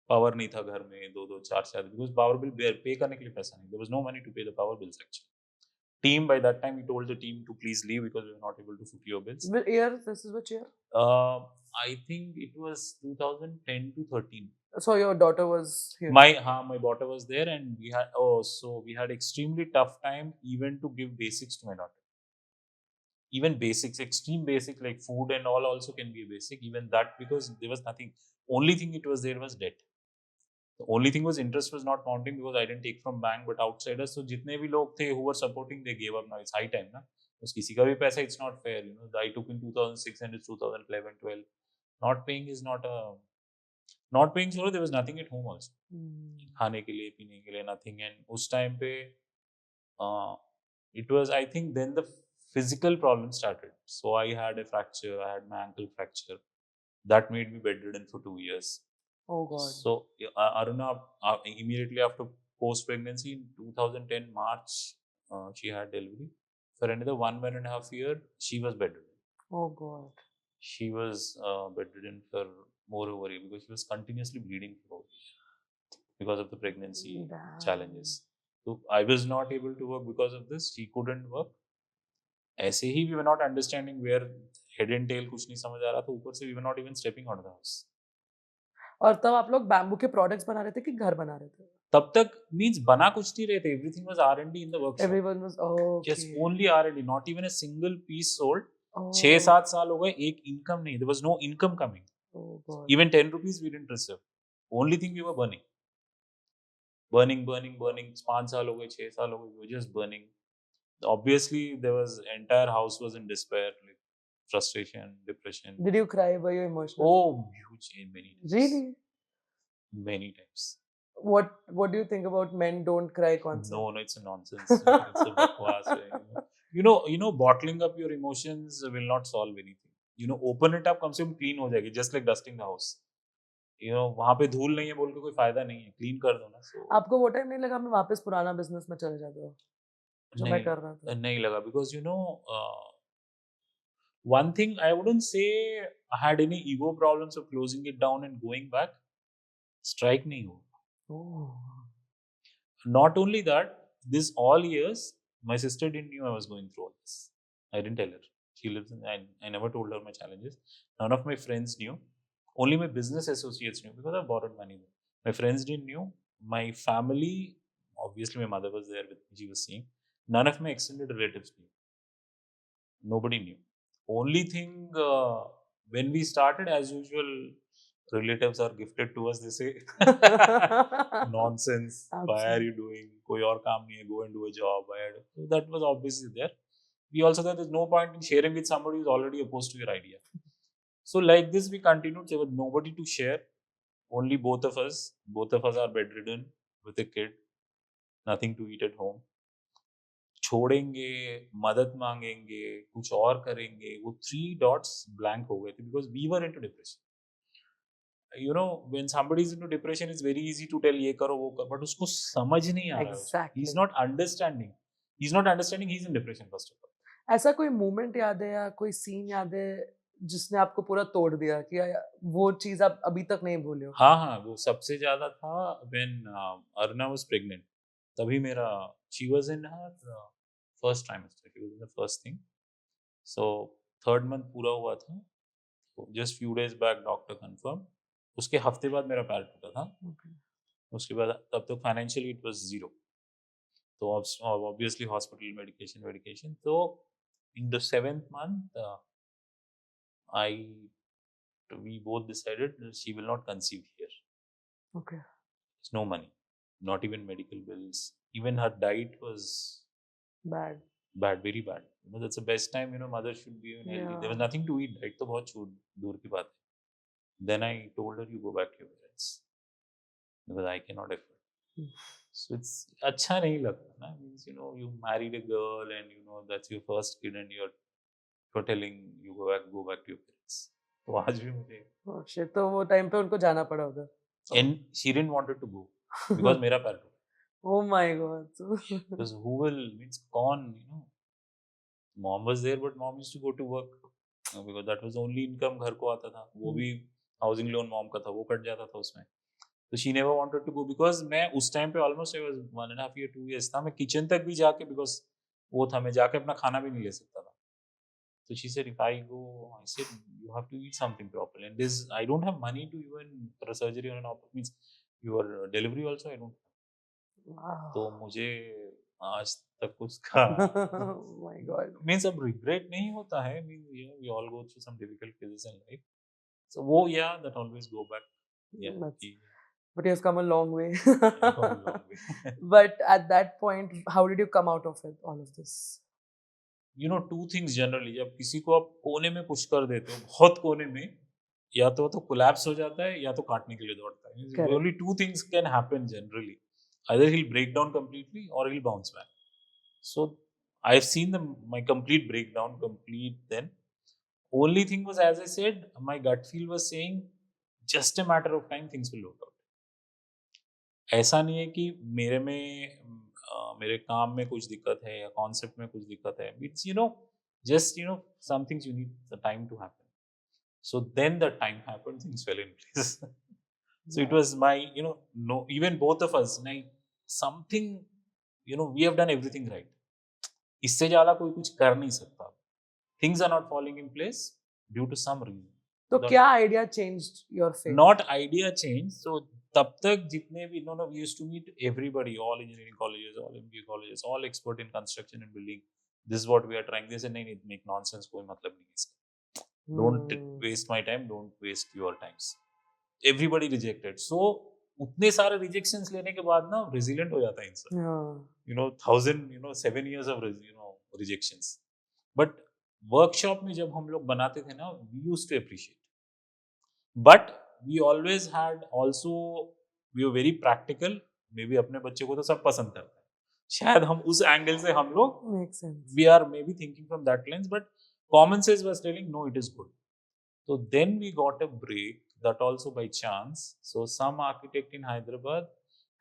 पावर नहीं था घर में, 2-2 4-4 because पावर बिल पे करने के लिए पैसा नहीं. There was no money to pay the power bills actually. Team by that time, we told the team to please leave because we were not able to foot your bills.
Which year? This is which year?
I think it was 2010 to 13.
So your daughter was here.
My daughter was there, and we had extremely tough time even to give basics to my daughter. Even basics, extreme basic like food and all also can be a basic. Even that, because there was nothing. Only thing it was there was debt. The only thing was interest was not mounting because I didn't take from bank but outsiders. So जितने भी लोग थे who were supporting, they gave up. Now it's high time ना. बस किसी का भी पैसा, it's not fair. You know, I took in 2006 and it's 2011, 12. Not paying is not paying. So there was nothing at home also. खाने के लिए, पीने के लिए, nothing. And उस time पे it was, I think then the physical problem started. So I had a fracture. I had my ankle fracture. That made me bedridden for 2 years.
Oh God.
So Aruna, immediately after post pregnancy in 2010 March, she had delivery. For another 1.5 years, she was bedridden.
Oh God.
She was bedridden for more over a year because she was continuously bleeding because of the pregnancy challenges. So I was not able to work because of this. She couldn't work. ऐसे ही we were not understanding where head and tail कुछ नहीं समझ आ रहा था. ऊपर से we were not even stepping out of the house.
और तब आप लोग बैम्बू के प्रोडक्ट्स बना रहे थे कि घर बना रहे थे?
तब तक means बना कुछ नहीं रहे थे. Everything was R&D in the workshop.
Everyone was okay.
Just only R&D, not even a single piece sold.
Oh.
6-7 साल हो गए, एक income नहीं. There was no income coming.
Oh God.
Even 10 rupees we didn't receive. Only thing we were burning. Burning. 5 साल हो गए, 6 साल हो गए, we were just burning. Obviously, there was entire house was in despair, like frustration, depression.
Did you cry? Were you emotional?
Oh, huge, many times.
Really?
Many times.
What do you think about men don't cry concept?
No, it's a nonsense. It's a bakwas. You know, bottling up your emotions will not solve anything. You know, open it up, कम से कम clean हो जाएगी. Just like dusting the house. You know, वहाँ पे धूल नहीं है बोल के कोई फायदा नहीं है. Clean कर दो ना. So
आपको वो टाइम नहीं लगा मैं वापस पुराना बिजनेस में चले जाता हूँ जो मैं कर रहा था?
नहीं लगा because you know, one thing I wouldn't say I had any ego problems of closing it down and going back. Strike नहीं हुआ.
Oh.
Not only that, this all years, my sister didn't knew I was going through all this. I didn't tell her. She lives in, I never told her my challenges. None of my friends knew. Only my business associates knew because I borrowed money. My friends didn't knew. My family, obviously my mother was there with me, she was seeing. None of my extended relatives knew. Nobody knew. Only thing, when we started, as usual, relatives are gifted to us, they say nonsense. Why are you doing? कोई और काम नहीं है, go and do a job. So that was obviously there. We also thought there's no point in sharing with somebody who's already opposed to your idea. So like this we continued. There was nobody to share. Only both of us. Both of us are bedridden with a kid. Nothing to eat at home. छोड़ेंगे, मदद मांगेंगे, कुछ और करेंगे, वो 3 dots blank हो गए थे because we were into depression. You know, when somebody is into depression, it's very easy to tell ये करो वो करो, but उसको समझ नहीं आ रहा है.
Exactly.
He's not understanding. He's in depression first of all.
ऐसा कोई मोमेंट याद है या कोई सीन याद है जिसने आपको पूरा तोड़ दिया कि वो चीज आप अभी तक नहीं भूले हो?
हाँ, वो सबसे ज्यादा था when Aruna was pregnant. तभी मेरा, she was in her first trimester. She was in the first thing. So 3rd month पूरा हुआ था. So just few days back doctor confirmed. उसके हफ्ते बाद मेरा पैर टूटा था. उसके बाद तब तक फाइनेंशियली इट वाज 0. तो obviously hospital medication. So in the 7th month, we both decided that she will not conceive here.
Okay.
There's no money, not even medical bills. Even her diet was
Bad.
bad, very bad. You know, that's the best time, you know, mother should be even healthy. There was
Yeah.
nothing to eat. Diet तो बहुत दूर की बात है. Then I told her, you go back to your parents because I cannot afford.
Hmm.
So it's अच्छा नहीं लगता ना. Means, you know, you married a girl and you know that's your first kid and you're telling you go back to your parents. तो आज भी मुझे
Oh shit, तो वो टाइम पे उनको जाना पड़ा उधर.
and she didn't wanted to go because मेरा पैर टूटा.
Oh my god.
Because who will means कौन, you know, mom was there but mom used to go to work because that was the only income घर को आता था. वो भी हाउसिंग लोन मॉम का था, वो कट जाता था उसमें. तो she never wanted to go because मैं उस टाइम पे almost I was 1.5 year 2 years था. मैं किचन तक भी जाके because वो था, मैं जाके अपना खाना भी नहीं ले सकता था. So she said, if I go, I said, you have to eat something properly. And this, I don't have money to even for a surgery or an operation. Means your delivery also, I don't have. तो
Wow.
मुझे आज तक उसका
Oh my god.
means अब regret नहीं होता है. I mean, you know, we all go through some difficult phases in life. So वो yeah, that always go back. Yeah.
That's-
कि-
But you've come a long way.
yeah, long way.
But at that point, how did you come out of it, all of this?
You know, two things generally. जब किसी को आप कोने में push कर देते हो, बहुत कोने में, या तो कोलैप्स हो जाता है या तो काटने के लिए दौड़ता है.
Correct.
Only two things can happen generally. Either he'll break down completely or he'll bounce back. So I've seen my complete breakdown, complete then. Only thing was, as I said, my gut feel was saying just a matter of time things will work out. ऐसा नहीं है कि मेरे में मेरे काम में कुछ दिक्कत है या कॉन्सेप्ट में कुछ दिक्कत है. It's just some things you need the time to happen. So then the time happened, things fell in place. So it was my no, even both of us something we have done everything right. इससे ज्यादा कोई कुछ कर नहीं सकता. Things are not falling in place due to some reason.
तो क्या idea changed your faith?
Not idea change. So तब तक जितने भी we used to meet everybody, all engineering colleges, all MBA colleges, all expert in construction and building. This is what we are trying. This and नहीं make nonsense, कोई मतलब नहीं इसका. Don't waste my time. Don't waste your times. Everybody rejected. So उतने सारे rejections लेने के बाद ना resilient हो जाता है इंसान.
Yeah.
7 years of rejections. But workshop में जब हम लोग बनाते थे ना, we used to appreciate. But we always had also, we were very practical. Maybe अपने बच्चे को तो सब पसंद करता है. शायद हम उस एंगल से हम लोग
Makes sense.
we are maybe thinking from that lens, but common sense was telling no, it is good. So then we got a break, that also by chance. So some architect in Hyderabad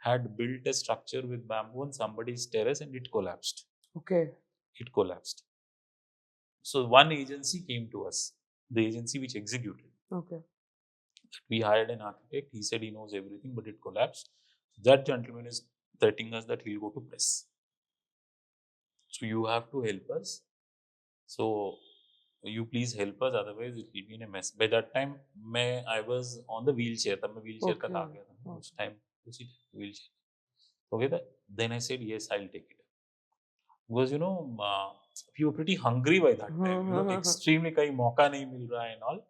had built a structure with bamboo on somebody's terrace and it collapsed.
Okay.
It collapsed. So one agency came to us, the agency which executed.
Okay.
We hired an architect. He said he knows everything, but it collapsed. That gentleman is threatening us that he'll go to press. So you have to help us. So you please help us, otherwise it will be in a mess. By that time, I was on the wheelchair. तब मैं wheelchair तक आ गया था. उस time उसी wheelchair. Okay, then I said yes, I'll take it. Because we were pretty hungry by that time. Extremely कहीं मौका नहीं मिल रहा है and all.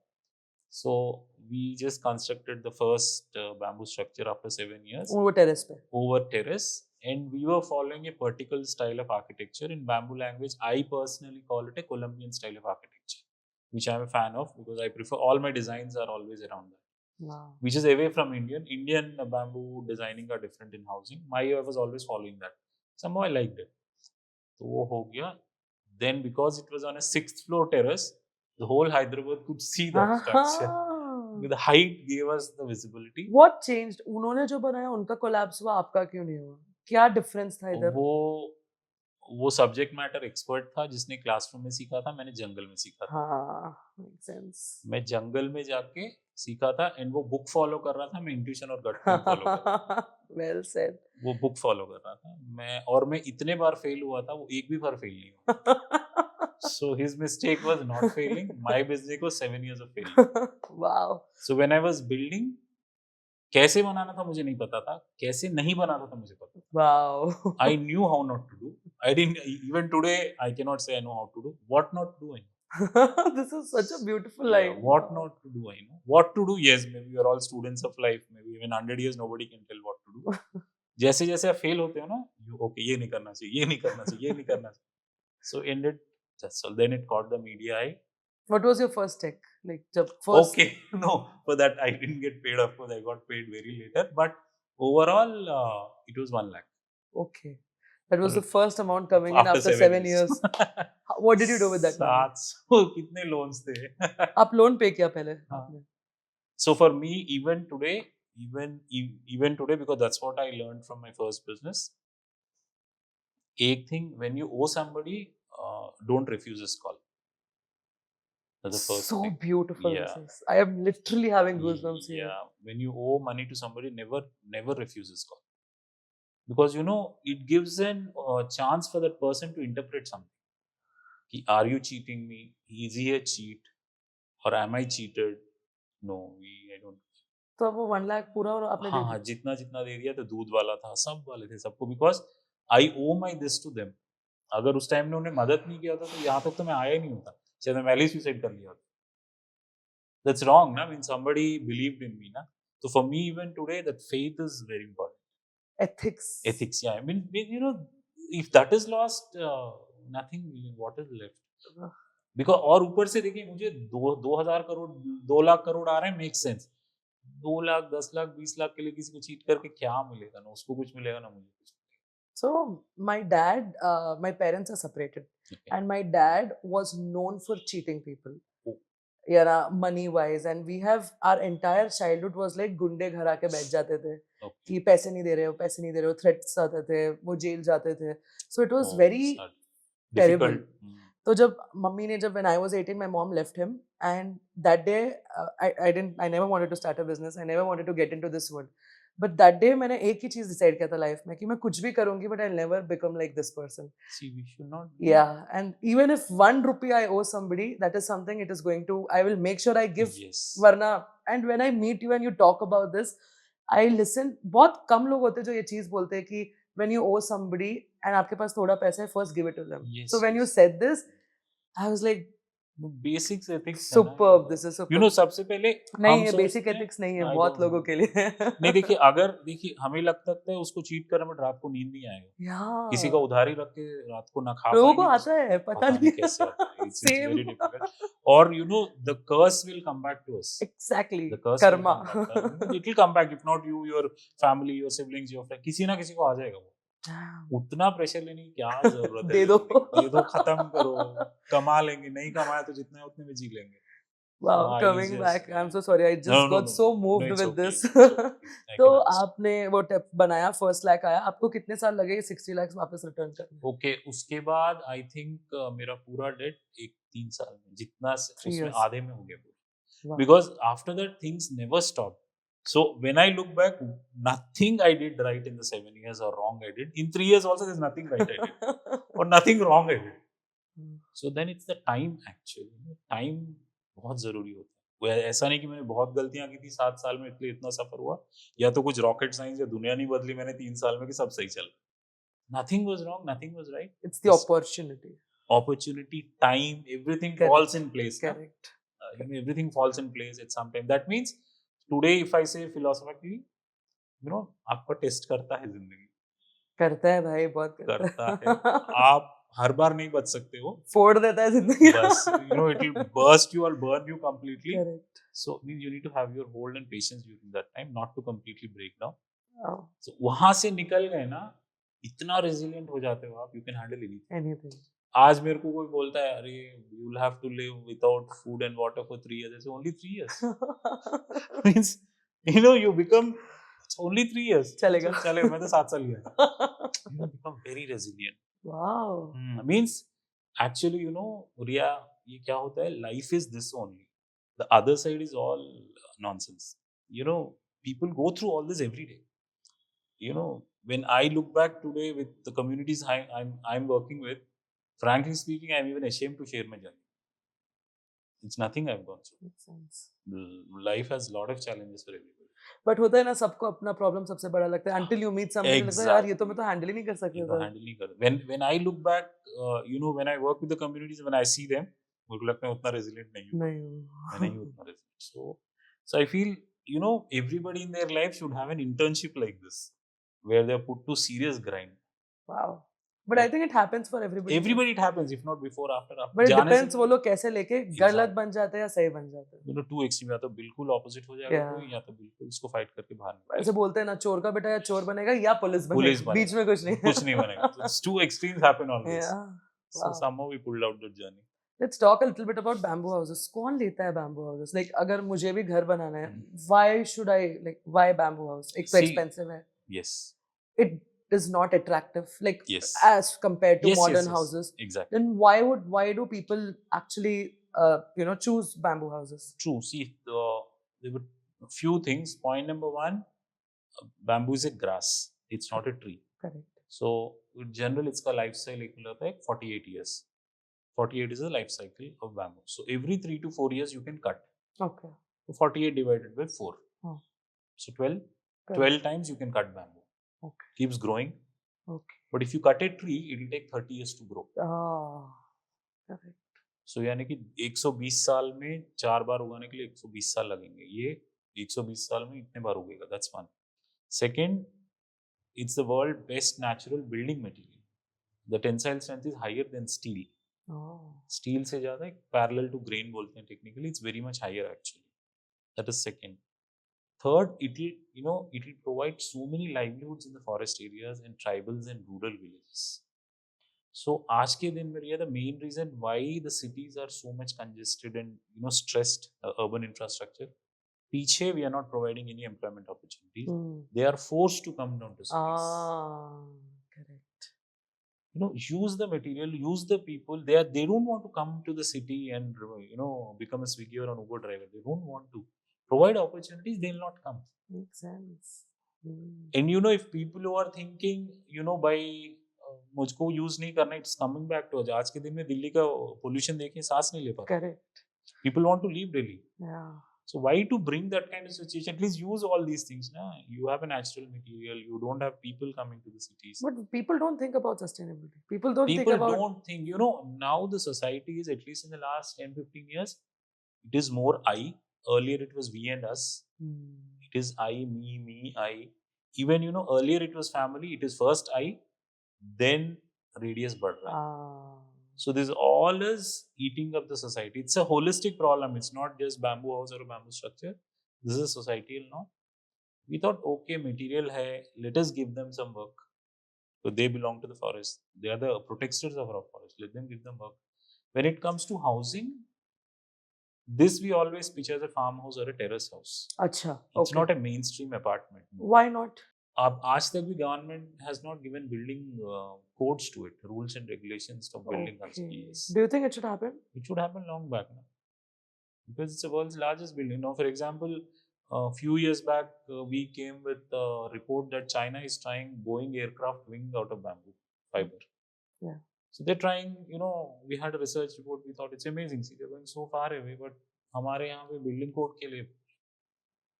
So we just constructed the first bamboo structure after 7 years.
Over terrace पे.
Over terrace. And we were following a particular style of architecture. In bamboo language, I personally call it a Colombian style of architecture, which I'm a fan of because I prefer, all my designs are always around that.
Wow.
Which is away from Indian. Indian bamboo designing are different in housing. I was always following that. Somehow I liked it. So वो हो गया. Then because it was on a 6th floor terrace, the whole Hyderabad could see that structure. The height gave us the visibility.
What changed? उन्होंने जो बनाया उनका collapse हुआ, आपका क्यों नहीं हुआ? क्या difference था इधर?
वो subject matter expert था जिसने classroom में सीखा था, मैंने जंगल में सीखा था.
हाँ, makes sense. मैं
जंगल में जाके सीखा था and वो book follow कर रहा था, मैं intuition और gut feel follow कर रहा था.
Well said.
वो book follow कर रहा था. मैं इतने बार fail हुआ था, वो एक भी बार fail नहीं हुआ. So his mistake was not failing. My mistake was 7 years of failing.
Wow.
So when I was building, कैसे बनाना था मुझे नहीं पता था. कैसे नहीं बनाना था मुझे पता था.
Wow.
I knew how not to do. I didn't. Even today, I cannot say I know how to do. What not to do, I know.
This is such a beautiful line.
What not to do, I know. What to do, yes. Maybe we are all students of life. Maybe even 100 years, nobody can tell what to do. जैसे जैसे आप fail होते हो ना, okay, ये नहीं करना चाहिए, ये नहीं करना चाहिए, ये नहीं करना चाहिए. So ended. That's all. Then it caught the media eye.
What was your first tech? Like जब first
Okay, no, for that I didn't get paid. Of course, I got paid very later. But overall, it was 1 lakh
okay. That was the first amount coming in
after
after
7
7
years.
years. What did you do with that money?
700 कितने loans थे?
आप loan पे किया पहले
हाँ.
आपने?
So for me, even today, even today, because that's what I learned from my first business. एक thing, when you owe somebody, don't refuse his call. That's the first
So
thing.
beautiful
Yeah.
this is. I am literally having goosebumps here.
Yeah, when you owe money to somebody, never refuse his call, because it gives an chance for that person to interpret something. Are you cheating me? Is he a cheat, or am I cheated? No, I don't.
तो अब वो 1 लाख पूरा और आपने दे
हाँ,
दिया?
जितना जितना दे दिया, तो दूध वाला था, सब वाले थे, सबको, because I owe my this to them. अगर उस टाइम ने उन्हें मदद नहीं किया था, तो यहाँ तक तो मैं आया ही नहीं होता. शायद मैं पहले ही सुसाइड कर लिया होता. That's wrong, na? I mean, somebody believed in me, na? So for me, even today, that faith is very important.
Ethics.
Ethics, yeah. I mean, if that is lost, nothing. What is left? Because और ऊपर से देखिए, मुझे 2,000 करोड़ 2 लाख करोड़ आ रहे हैं, make sense. 2 lakh 10 lakh 20 lakh के लिए किसी को चीट करके क्या मिलेगा? ना उसको कुछ मिलेगा, ना मुझे कुछ.
So my dad, my parents are separated,
Okay.
and my dad was known for cheating people.
Oh.
Yeah, money wise, and we have our entire childhood was like गुंडे घर आके बैठ जाते थे
Okay.
कि पैसे नहीं दे रहे हो, पैसे नहीं दे रहे हो, threats आते थे, वो जेल जाते थे. So it was
Oh,
very
sad.
terrible.
Difficult.
तो जब मम्मी ने जब when I was 18, my mom left him, and that day I never wanted to start a business. I never wanted to get into this world. But that day मैंने एक ही चीज decide किया था life में कि मैं कुछ भी करूंगी, but I'll never become like this person.
See, we should not.
Yeah, and even if 1 rupee I owe somebody, that is something it is going to. I will make sure I give.
Yes.
वरना, and when I meet you and you talk about this, I listen. बहुत कम लोग होते हैं जो ये चीज बोलते हैं कि when you owe somebody and आपके पास थोड़ा पैसा है, first give it to them.
Yes,
So when you
yes.
said this, I was like,
basics ethics.
superb. This is superb.
सबसे पहले
नहीं,
हम
ये बेसिक
सोचते हैं-
एथिक्स नहीं है,
I
बहुत
don't
लोगों
know.
के लिए.
नहीं, देखिए हमें लगता है उसको चीट कर, बट रात को नींद नहीं आएगा.
Yeah.
किसी का उधारी रख के रात को ना खा
लोगों को
पाएंगे,
आता है, पता
पता नहीं
नहीं
कैसे आता है. It's
Same.
very difficult. और the curse will come back to us.
Exactly.
The curse will
Karma.
come back. It will come back. If not you, your family, your siblings, your friends, किसी ना किसी को आ जाएगा वो. उतना pressure लेने की क्या जरूरत है?
दे दो.
दे दो, खत्म करो. कमा लेंगे, नहीं कमाया तो जितना है उतने में जी लेंगे.
Wow,
I
coming
just-
back, I'm so sorry. I just
No,
got so moved
No, it's
with
okay.
this.
It's okay. I
तो
can understand.
आपने वो टेप बनाया, फर्स्ट लाख आया, आपको कितने साल लगे 60 लाख वापस रिटर्न करने?
ओके, उसके बाद आई थिंक मेरा पूरा डेट 3 साल में, जितना
3
उसमें
years.
आधे में हो गया पूरा.
Wow.
Because after that things never stopped. So when I look back, nothing I did right in the 7 years or wrong I did. In 3 years also there's nothing right I did or nothing wrong I did. So then it's the time actually. Time बहुत जरूरी होता है. वो ऐसा नहीं कि मैंने बहुत गलतियां की थी 7 साल में इसलिए इतना सफर हुआ, या तो कुछ रॉकेट साइंस या दुनिया नहीं बदली मैंने 3 साल में कि सब सही चल. Nothing was wrong, nothing was right.
It's the
Yes.
opportunity.
Opportunity, time, everything
Correct.
falls in place. na?
Correct.
Everything falls in place at some time. That means today if I say philosophically, आपका test करता है जिंदगी.
करता है भाई, बहुत
करता है. आप हर बार नहीं बच सकते हो.
फोड़ देता है जिंदगी.
बस it will burst you or burn you completely.
Correct.
So you need to have your hold and patience during that time, not to completely break down.
Wow.
So वहां से निकल गए ना, इतना resilient हो जाते हो आप, you can handle anything.
Anything.
आज मेरे को कोई बोलता है, अरे you will have to live without food and water for 3 years. I say only 3 years. Means you become only 3 years.
चलेगा.
चलेगा. मैं तो 7 साल गया. You become very resilient.
Wow.
Means actually Riya, ये क्या होता है? Life is this only. The other side is all nonsense. People go through all this every day. When I look back today with the communities I'm working with, frankly speaking, I'm even ashamed to share my journey. It's nothing I've gone through.
Makes sense.
Life has a lot of challenges for everybody.
But होता है ना, सबको अपना problem सबसे बड़ा लगता है. until you meet somebody लगता है यार ये तो मैं तो हैंडल ही नहीं कर सकता
ये तो
था.
handle नहीं कर. When I look back, when I work with the communities, when I see them, मेरे को लगता है उतना resilient नहीं हूँ.
नहीं
मैं नहीं हूँ उतना resilient. So I feel everybody in their life should have an internship like this, where they are put to serious grind.
Wow. But I think it happens for everybody.
Everybody it happens, if not before, after.
But it
जाने से
depends वो लोग कैसे लेके गलत
Exactly.
बन जाते हैं या सही बन जाते हैं.
you know, 2 extreme, या तो बिल्कुल ऑपोजिट हो जाएगा
Yeah.
कोई, या तो बिल्कुल उसको फाइट करके बाहर
ऐसे
निकलेगा.
बोलते हैं ना, चोर का बेटा या चोर बनेगा या पुलिस
पुलिस
बनेगा, बीच में कुछ नहीं.
कुछ नहीं बनेगा. So it's 2 extremes happen always.
Yeah.
So
Wow.
somehow we pulled out that journey.
Let's talk a little bit about bamboo houses. कौन लेता है bamboo houses? Like अगर मुझे भी घर बनाना है, why should I, like, why bamboo house? एक तो
See,
expensive है.
Yes.
It is not attractive, like
Yes.
as compared to
Yes,
modern
yes.
houses.
Exactly.
Then why do people actually choose bamboo houses?
True. See, there were a few things. Point number 1, bamboo is a grass. It's not a tree.
Correct.
So in general, its life cycle equal होता है 48 years. 48 is the life cycle of bamboo. So every 3 to 4 years you can cut.
Okay.
So 48 divided by 4.
Oh.
So 12.
Correct.
12 times you can cut bamboo.
Okay.
Keeps growing.
Okay.
But if you cut a tree, it will take 30 years to grow.
Ah. Correct.
So यानी कि 120 साल में 4 बार उगाने के लिए 120 साल लगेंगे. ये 120 साल में इतने बार उगेगा. That's one. Second, it's the world's best natural building material. The tensile strength is higher than steel.
Oh.
Steel से ज़्यादा parallel to grain बोलते हैं technically. It's very much higher actually. That is second. Third, it will provide so many livelihoods in the forest areas and tribals and rural villages. So आज के दिन में the main reason why the cities are so much congested and stressed urban infrastructure. पीछे we are not providing any employment opportunities. They are forced to come down to cities.
Correct.
Use the material, use the people. They don't want to come to the city and become a Swiggy or an Uber driver. They don't want to provide opportunities. They'll not come.
Makes sense.
And if people who are thinking by मुझको use नहीं करना, it's coming back to आज के दिन में दिल्ली का pollution देखिए, सांस नहीं ले पाते.
Correct.
People want to leave Delhi.
Yeah.
So why to bring that kind of situation? At least use all these things. You have a natural material. You don't have people coming to the cities.
But people don't think about sustainability. People don't think about...
don't think. Now the society is, at least in the last 10-15 years, it is more I. Earlier it was we and us. It is I, me, I. Even, earlier it was family. It is first I, then radius बढ़ रहा है. So this all is eating up the society. It's a holistic problem. It's not just bamboo house or a bamboo structure. This is societal now. We thought, okay, material hai, let us give them some work. So they belong to the forest. They are the protectors of our forest. Let them give them work. When it comes to housing, this we always pitch as a farmhouse or a terrace house.
Achha.
It's not a mainstream apartment.
Why not?
आज तक भी government has not given building codes to it, rules and regulations of building constructions.
Do you think it should happen?
It should happen long back now, because it's the world's largest building. Now, for example, a few years back, we came with a report that China is trying Boeing aircraft wing out of bamboo fiber.
Yeah.
So they're trying. We had a research report. We thought it's amazing. See, they're going so far away, but हमारे यहाँ पे building code के लिए.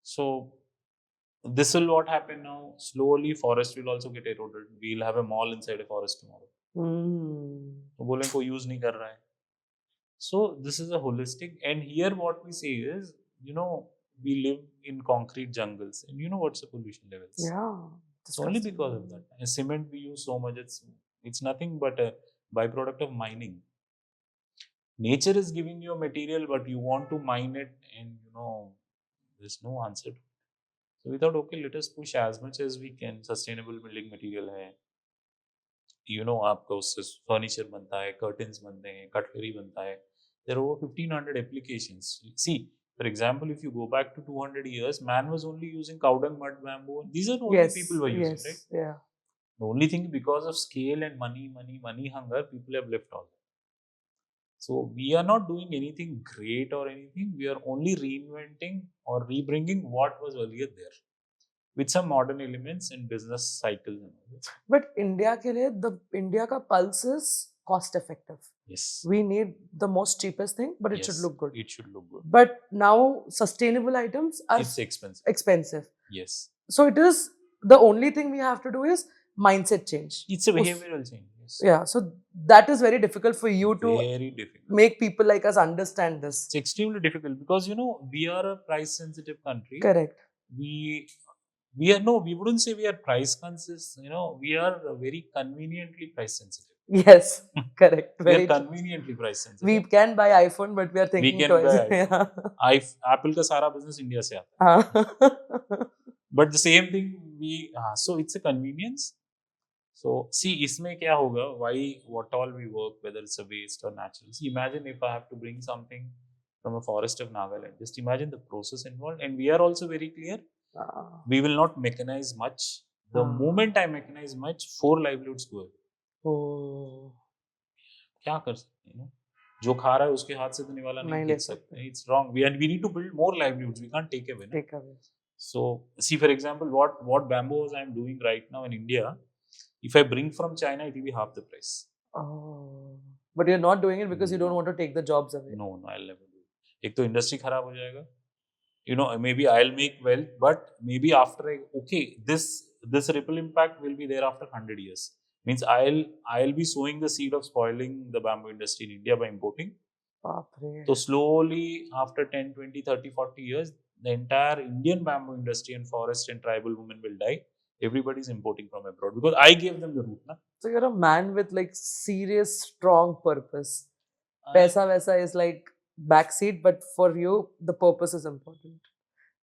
So this will what happen now. Slowly, forest will also get eroded. We'll have a mall inside a forest tomorrow. तो बोलें कोई use नहीं कर रहा है. So this is a holistic. And here what we say is, we live in concrete jungles, and what's the pollution levels?
Yeah.
It's only because of that. And cement we use so much. It's nothing but a byproduct of mining. Nature is giving you a material, but you want to mine it, and there's no answer to it. So we thought, okay, let us push as much as we can. Sustainable building material है. आपका उससे furniture बनता है, curtains बनते हैं, cutlery बनता है. There are over 1,500 applications. See, for example, if you go back to 200 years, man was only using cow dung, mud, bamboo. These are the only people were using, right?
Yeah.
The only thing, because of scale and money hunger, people have left all that. So we are not doing anything great or anything. We are only reinventing or rebringing what was earlier there, with some modern elements and business cycles and all that.
But India के लिए, the India का pulse is cost effective.
Yes.
We need the most cheapest thing, but it should look good.
It should look good.
But now sustainable items are
It's
expensive.
Yes.
So it is, the only thing we have to do is mindset change.
It's a behavioral change. Yes.
Yeah. So that is very difficult for you to
very difficult.
make people like us understand this.
It's extremely difficult because we are a price sensitive country.
Correct.
We we wouldn't say we are price conscious. We are very conveniently price sensitive.
Yes, correct.
We are
Very true.
conveniently price
We
sensitive.
can buy iPhone, but we are
We
thinking
can
toys.
buy iPhone. Apple का सारा business India से आता है.
हाँ.
But the same thing so it's a convenience. So see, इसमें क्या होगा? Why what all we work, whether it's a waste or natural. See, imagine if I have to bring something from a forest of Nagaland. Just imagine the process involved, and we are also very clear. We will not mechanize much. The moment I mechanize much, 4 livelihoods go away.
Oh.
क्या कर सकते हैं? जो खा रहा है उसके हाथ से तो निवाला नहीं खींच सकते. It's wrong. We need to build more livelihoods. We can't take away.
Take away.
So see, for example, what bamboos I'm doing right now in India, if I bring from China, it will be half the price.
Oh. But you're not doing it because you don't want to take the jobs away.
No, I'll never do it. एक तो industry खराब हो जाएगा. Maybe I'll make wealth, but maybe after this ripple impact will be there after 100 years. Means I'll be sowing the seed of spoiling the bamboo industry in India by importing.
Baapre.
So slowly after 10, 20, 30, 40 years, the entire Indian bamboo industry and forest and tribal women will die. Everybody's importing from abroad because I gave them the route. Na?
So you're a man with like serious, strong purpose. Paisa Vaisa is like backseat, but for you, the purpose is important.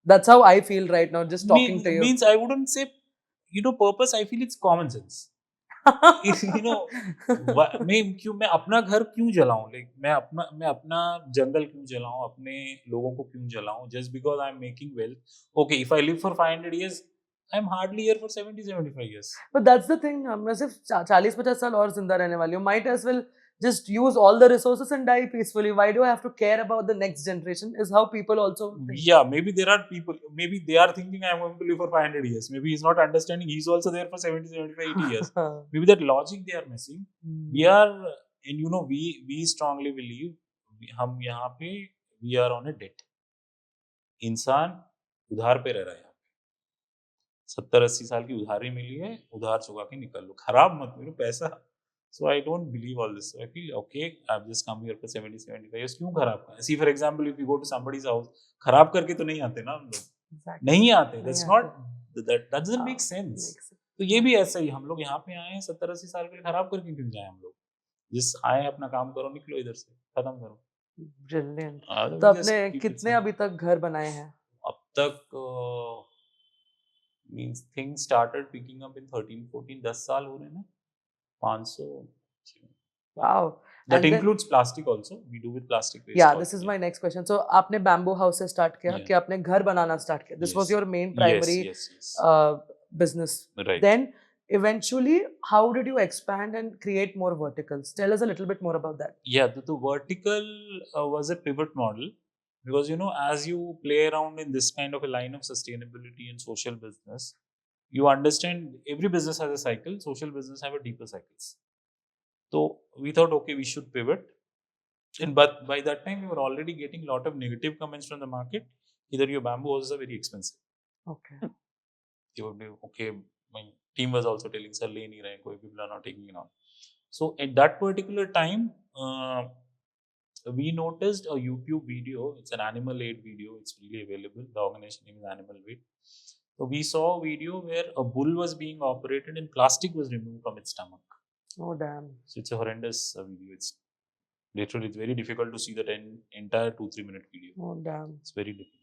That's how I feel right now, just talking to you.
Means I wouldn't say, purpose. I feel it's common sense. मैं अपना घर क्यों जलाऊं? Like मैं अपना जंगल क्यों जलाऊं? अपने लोगों को क्यों जलाऊं? Just because I'm making wealth. Okay, if I live for 500 years, I'm hardly here for 70-75 years.
But that's the thing. मैं सिर्फ 40-50 साल और जिंदा रहने वाली हूँ. Might as well just use all the resources and die peacefully. Why do I have to care about the next generation? Is how people also think.
Yeah, maybe there are people, maybe they are thinking I'm going to live for 500 years. Maybe he's not understanding he's also there for 70, 75, 80 years. Maybe that logic they are missing. We are, and we strongly believe, हम यहाँ पे we are on a debt. इंसान उधार पे रह रहा है यहाँ पे. 70-80 साल की उधारी मिली है, उधार चुका के निकल लो. खराब मत करो पैसा. So I don't believe all this. So I feel okay, I've just come here for 70-75 years. क्यों खराब करना? See, for example, if you go to somebody's house, खराब करके तो नहीं आते ना हम लोग.
Exactly.
नहीं आते. That's not that doesn't make sense. तो ये भी ऐसा ही, हम लोग यहाँ पे आए हैं 70-80 साल के लिए, खराब करके क्यों जाए हम लोग? जिस आए अपना काम करो, निकलो इधर से, खत्म करो.
Brilliant. तो आपने कितने अभी तक घर बनाए हैं?
अब तक means things started picking up in 13-14, 10 साल हो रहे हैं ना. 500.
Wow.
That includes plastic also. We do with plastic waste.
Yeah, this is my next question. So आपने bamboo house से start किया, कि आपने घर बनाना start किया. This was your main primary business.
Right.
Then eventually, how did you expand and create more verticals? Tell us a little bit more about that.
Yeah, the vertical was a pivot model because as you play around in this kind of a line of sustainability and social business, you understand every business has a cycle. Social business have a deeper cycles. So we thought, okay, we should pivot. But by that time, we were already getting a lot of negative comments from the market. Either your bamboo houses are very expensive.
Okay.
You would be, okay, my team was also telling, sir, le nahi rahe, koi people are not taking it on. So at that particular time, we noticed a YouTube video. It's an animal aid video. It's really available. The organization name is Animal Aid. So we saw a video where a bull was being operated and plastic was removed from its stomach.
Oh damn!
So it's a horrendous video. It's literally, it's very difficult to see that entire 2-3 minute video.
Oh damn!
It's very difficult.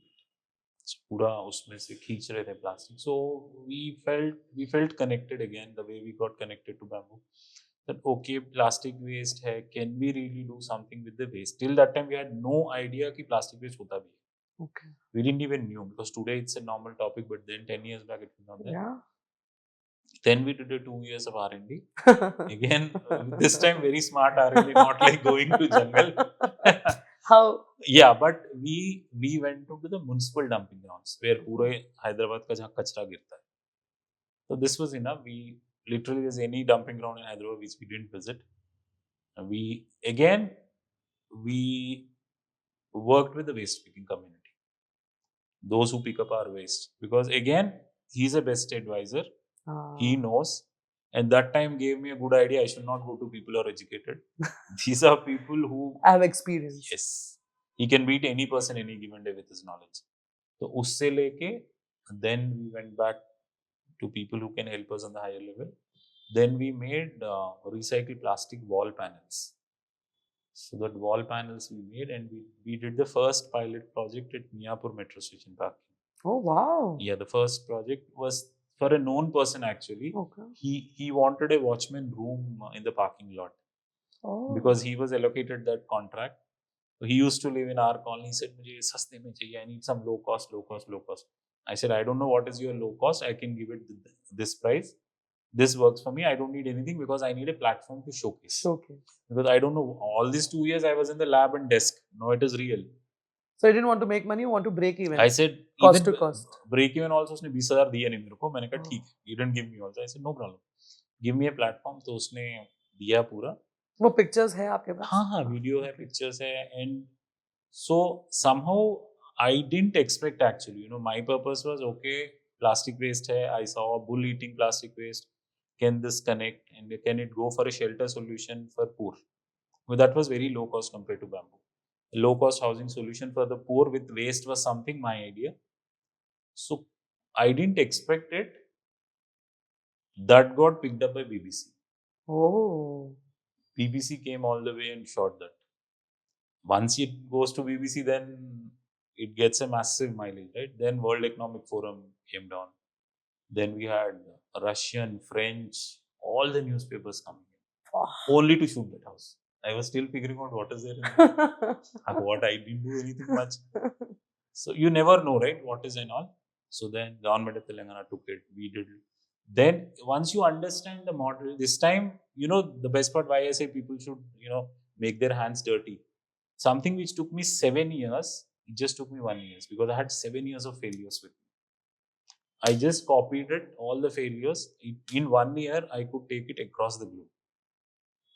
It's पूरा उसमें से खींच रहे थे plastic. So we felt connected again the way we got connected to bamboo. That okay, plastic waste hai, can we really do something with the waste? Till that time we had no idea कि plastic waste होता भी है.
Okay.
We didn't even knew because today it's a normal topic, but then 10 years back it was not there.
Yeah.
Then we did 2 years of R&D. Again, this time very smart R&D, not like going to jungle.
How?
Yeah, but we went to the municipal dumping grounds where पूरे हैदराबाद का जहाँ कचरा गिरता है. So this was enough. We literally, there's any dumping ground in Hyderabad which we didn't visit. We worked with the waste picking community. Those who pick up our waste. Because again, he's a best advisor. He knows. And that time gave me a good idea. I should not go to people who are educated. These are people who
have experience.
Yes. He can beat any person any given day with his knowledge. So usse leke, then we went back to people who can help us on the higher level. Then we made recycled plastic wall panels. So that wall panels we made, and we did the first pilot project at Miapur metro station parking.
Oh wow.
Yeah, the first project was for a known person actually.
Okay.
He wanted a watchman room in the parking lot
Oh.
because he was allocated that contract. So he used to live in our colony. He said, "मुझे सस्ते में चाहिए. I need some low cost, low cost, low cost." I said, "I don't know what is your low cost. I can give it this price. This works for me. I don't need anything because I need a platform to showcase.
Showcase.
Because I don't know. All these 2 years I was in the lab and desk. Now it is real."
So you didn't want to make money, you want to break even.
I said,
cost
even
to cost.
break even also उसने 20,000 दिए नहीं मेरे को. मैंने कहा
Oh.
ठीक. You didn't give me also. I said no problem. Give me a platform. तो उसने दिया पूरा.
वो पिक्चर्स है आपके पास?
हाँ हाँ, वीडियो है, पिक्चर्स है, and so somehow I didn't expect actually. You know, my purpose was okay. Plastic waste है. I saw a bull eating plastic waste. Can this connect and can it go for a shelter solution for poor? Well, that was very low cost compared to bamboo. Low cost housing solution for the poor with waste was something my idea. So I didn't expect it. That got picked up by BBC.
Oh.
BBC came all the way and shot that. Once it goes to BBC, then it gets a massive mileage, right? Then World Economic Forum came down. Then we had Russian, French, all the newspapers coming in, only to shoot that house. I was still figuring out what is there in there. What I didn't do anything much. So you never know, right? What is and all. So then government of Telangana took it. We did it. Then once you understand the model, this time, you know, the best part why I say people should, you know, make their hands dirty. Something which took me 7 years, it just took me 1 year because I had 7 years of failures with me. I just copied it, all the failures. In 1 year, I could take it across the globe.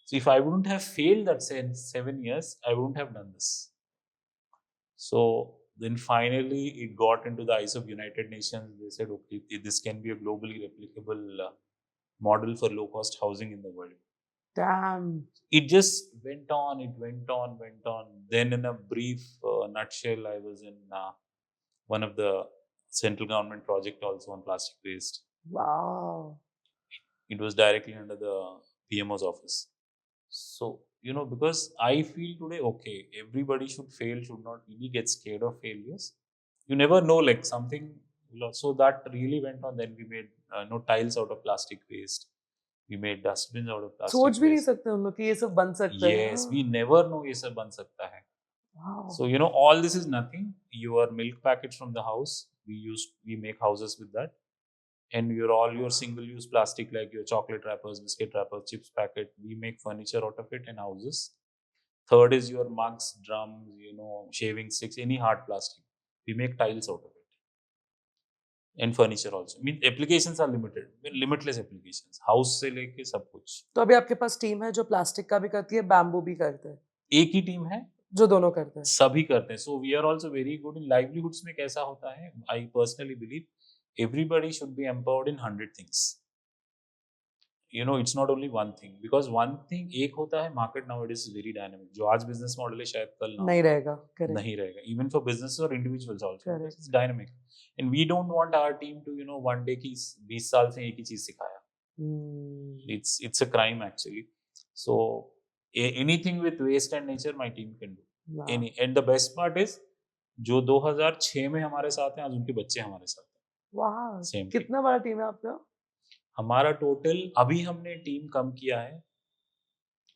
So if I wouldn't have failed that 7 years, I wouldn't have done this. So then finally, it got into the eyes of United Nations. They said, okay, this can be a globally replicable model for low-cost housing in the world.
Damn.
It just went on, it went on, went on. Then in a brief nutshell, I was in one of the central government project also on plastic waste.
Wow.
It was directly under the PMO's office. So, you know, because I feel today, okay, everybody should fail, should not really get scared of failures. You never know, like something. So that really went on. Then we made tiles out of plastic waste. We made dustbins out of plastic
सोच भी नहीं
waste.
सकते हम लोग कि ये सब बन सकता है.
Yes, we never know ये सब बन सकता है.
Wow.
So, you know, all this is nothing. Your milk packets from the house, we make houses with that. And all your single-use plastic, like your chocolate wrappers, biscuit wrappers, chips packet, we make furniture out of it and houses. Third is your mugs, drums, you know, shaving sticks, any hard plastic. We make tiles out of it. And furniture also. I mean, applications are limited. Limitless applications. House से लेके सब कुछ.
तो अभी आपके पास team है जो plastic का भी करती है, बैम्बू भी करते हैं.
एक ही टीम है
जो दोनों करते हैं.
सभी करते हैं. So we are also very good in livelihoods में कैसा होता है? I personally believe everybody should be empowered in 100 things. You know, it's not only one thing, because one thing एक होता है market nowadays is very dynamic. जो आज business model है शायद कल ना
नहीं रहेगा. Correct.
नहीं रहेगा. Even for businesses or individuals also,
Correct.
it's dynamic. And we don't want our team to, you know, one day की 20 साल से एक ही चीज सिखाया. It's a crime actually. So anything with waste and nature, my team can do.
Wow.
And the best part is, जो 2006 में हमारे साथ हैं, आज उनके बच्चे हमारे साथ हैं.
Wow.
Same
कितना बड़ा टीम है आपका?
हमारा टोटल अभी हमने टीम कम किया है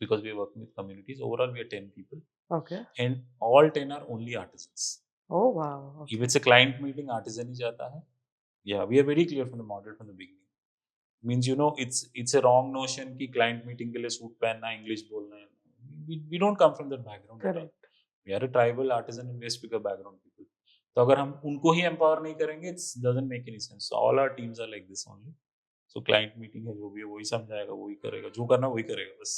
because we are working with communities. Overall, we are 10 people.
Okay.
And all 10 are only artisans.
Oh wow. Okay.
If it's a client meeting, artisan ही जाता है. Yeah, we are very clear from the model from the beginning. Means, you know, it's a wrong notion कि client meeting के लिए suit पहनना, English बोलना है. We don't come from that background.
Correct.
We are a tribal artisan and waste picker background people. तो अगर हम उनको ही empower नहीं करेंगे, it doesn't make any sense. So all our teams are like this only. So client meeting है, जो भी है वही समझाएगा, वही करेगा, जो करना वही करेगा बस.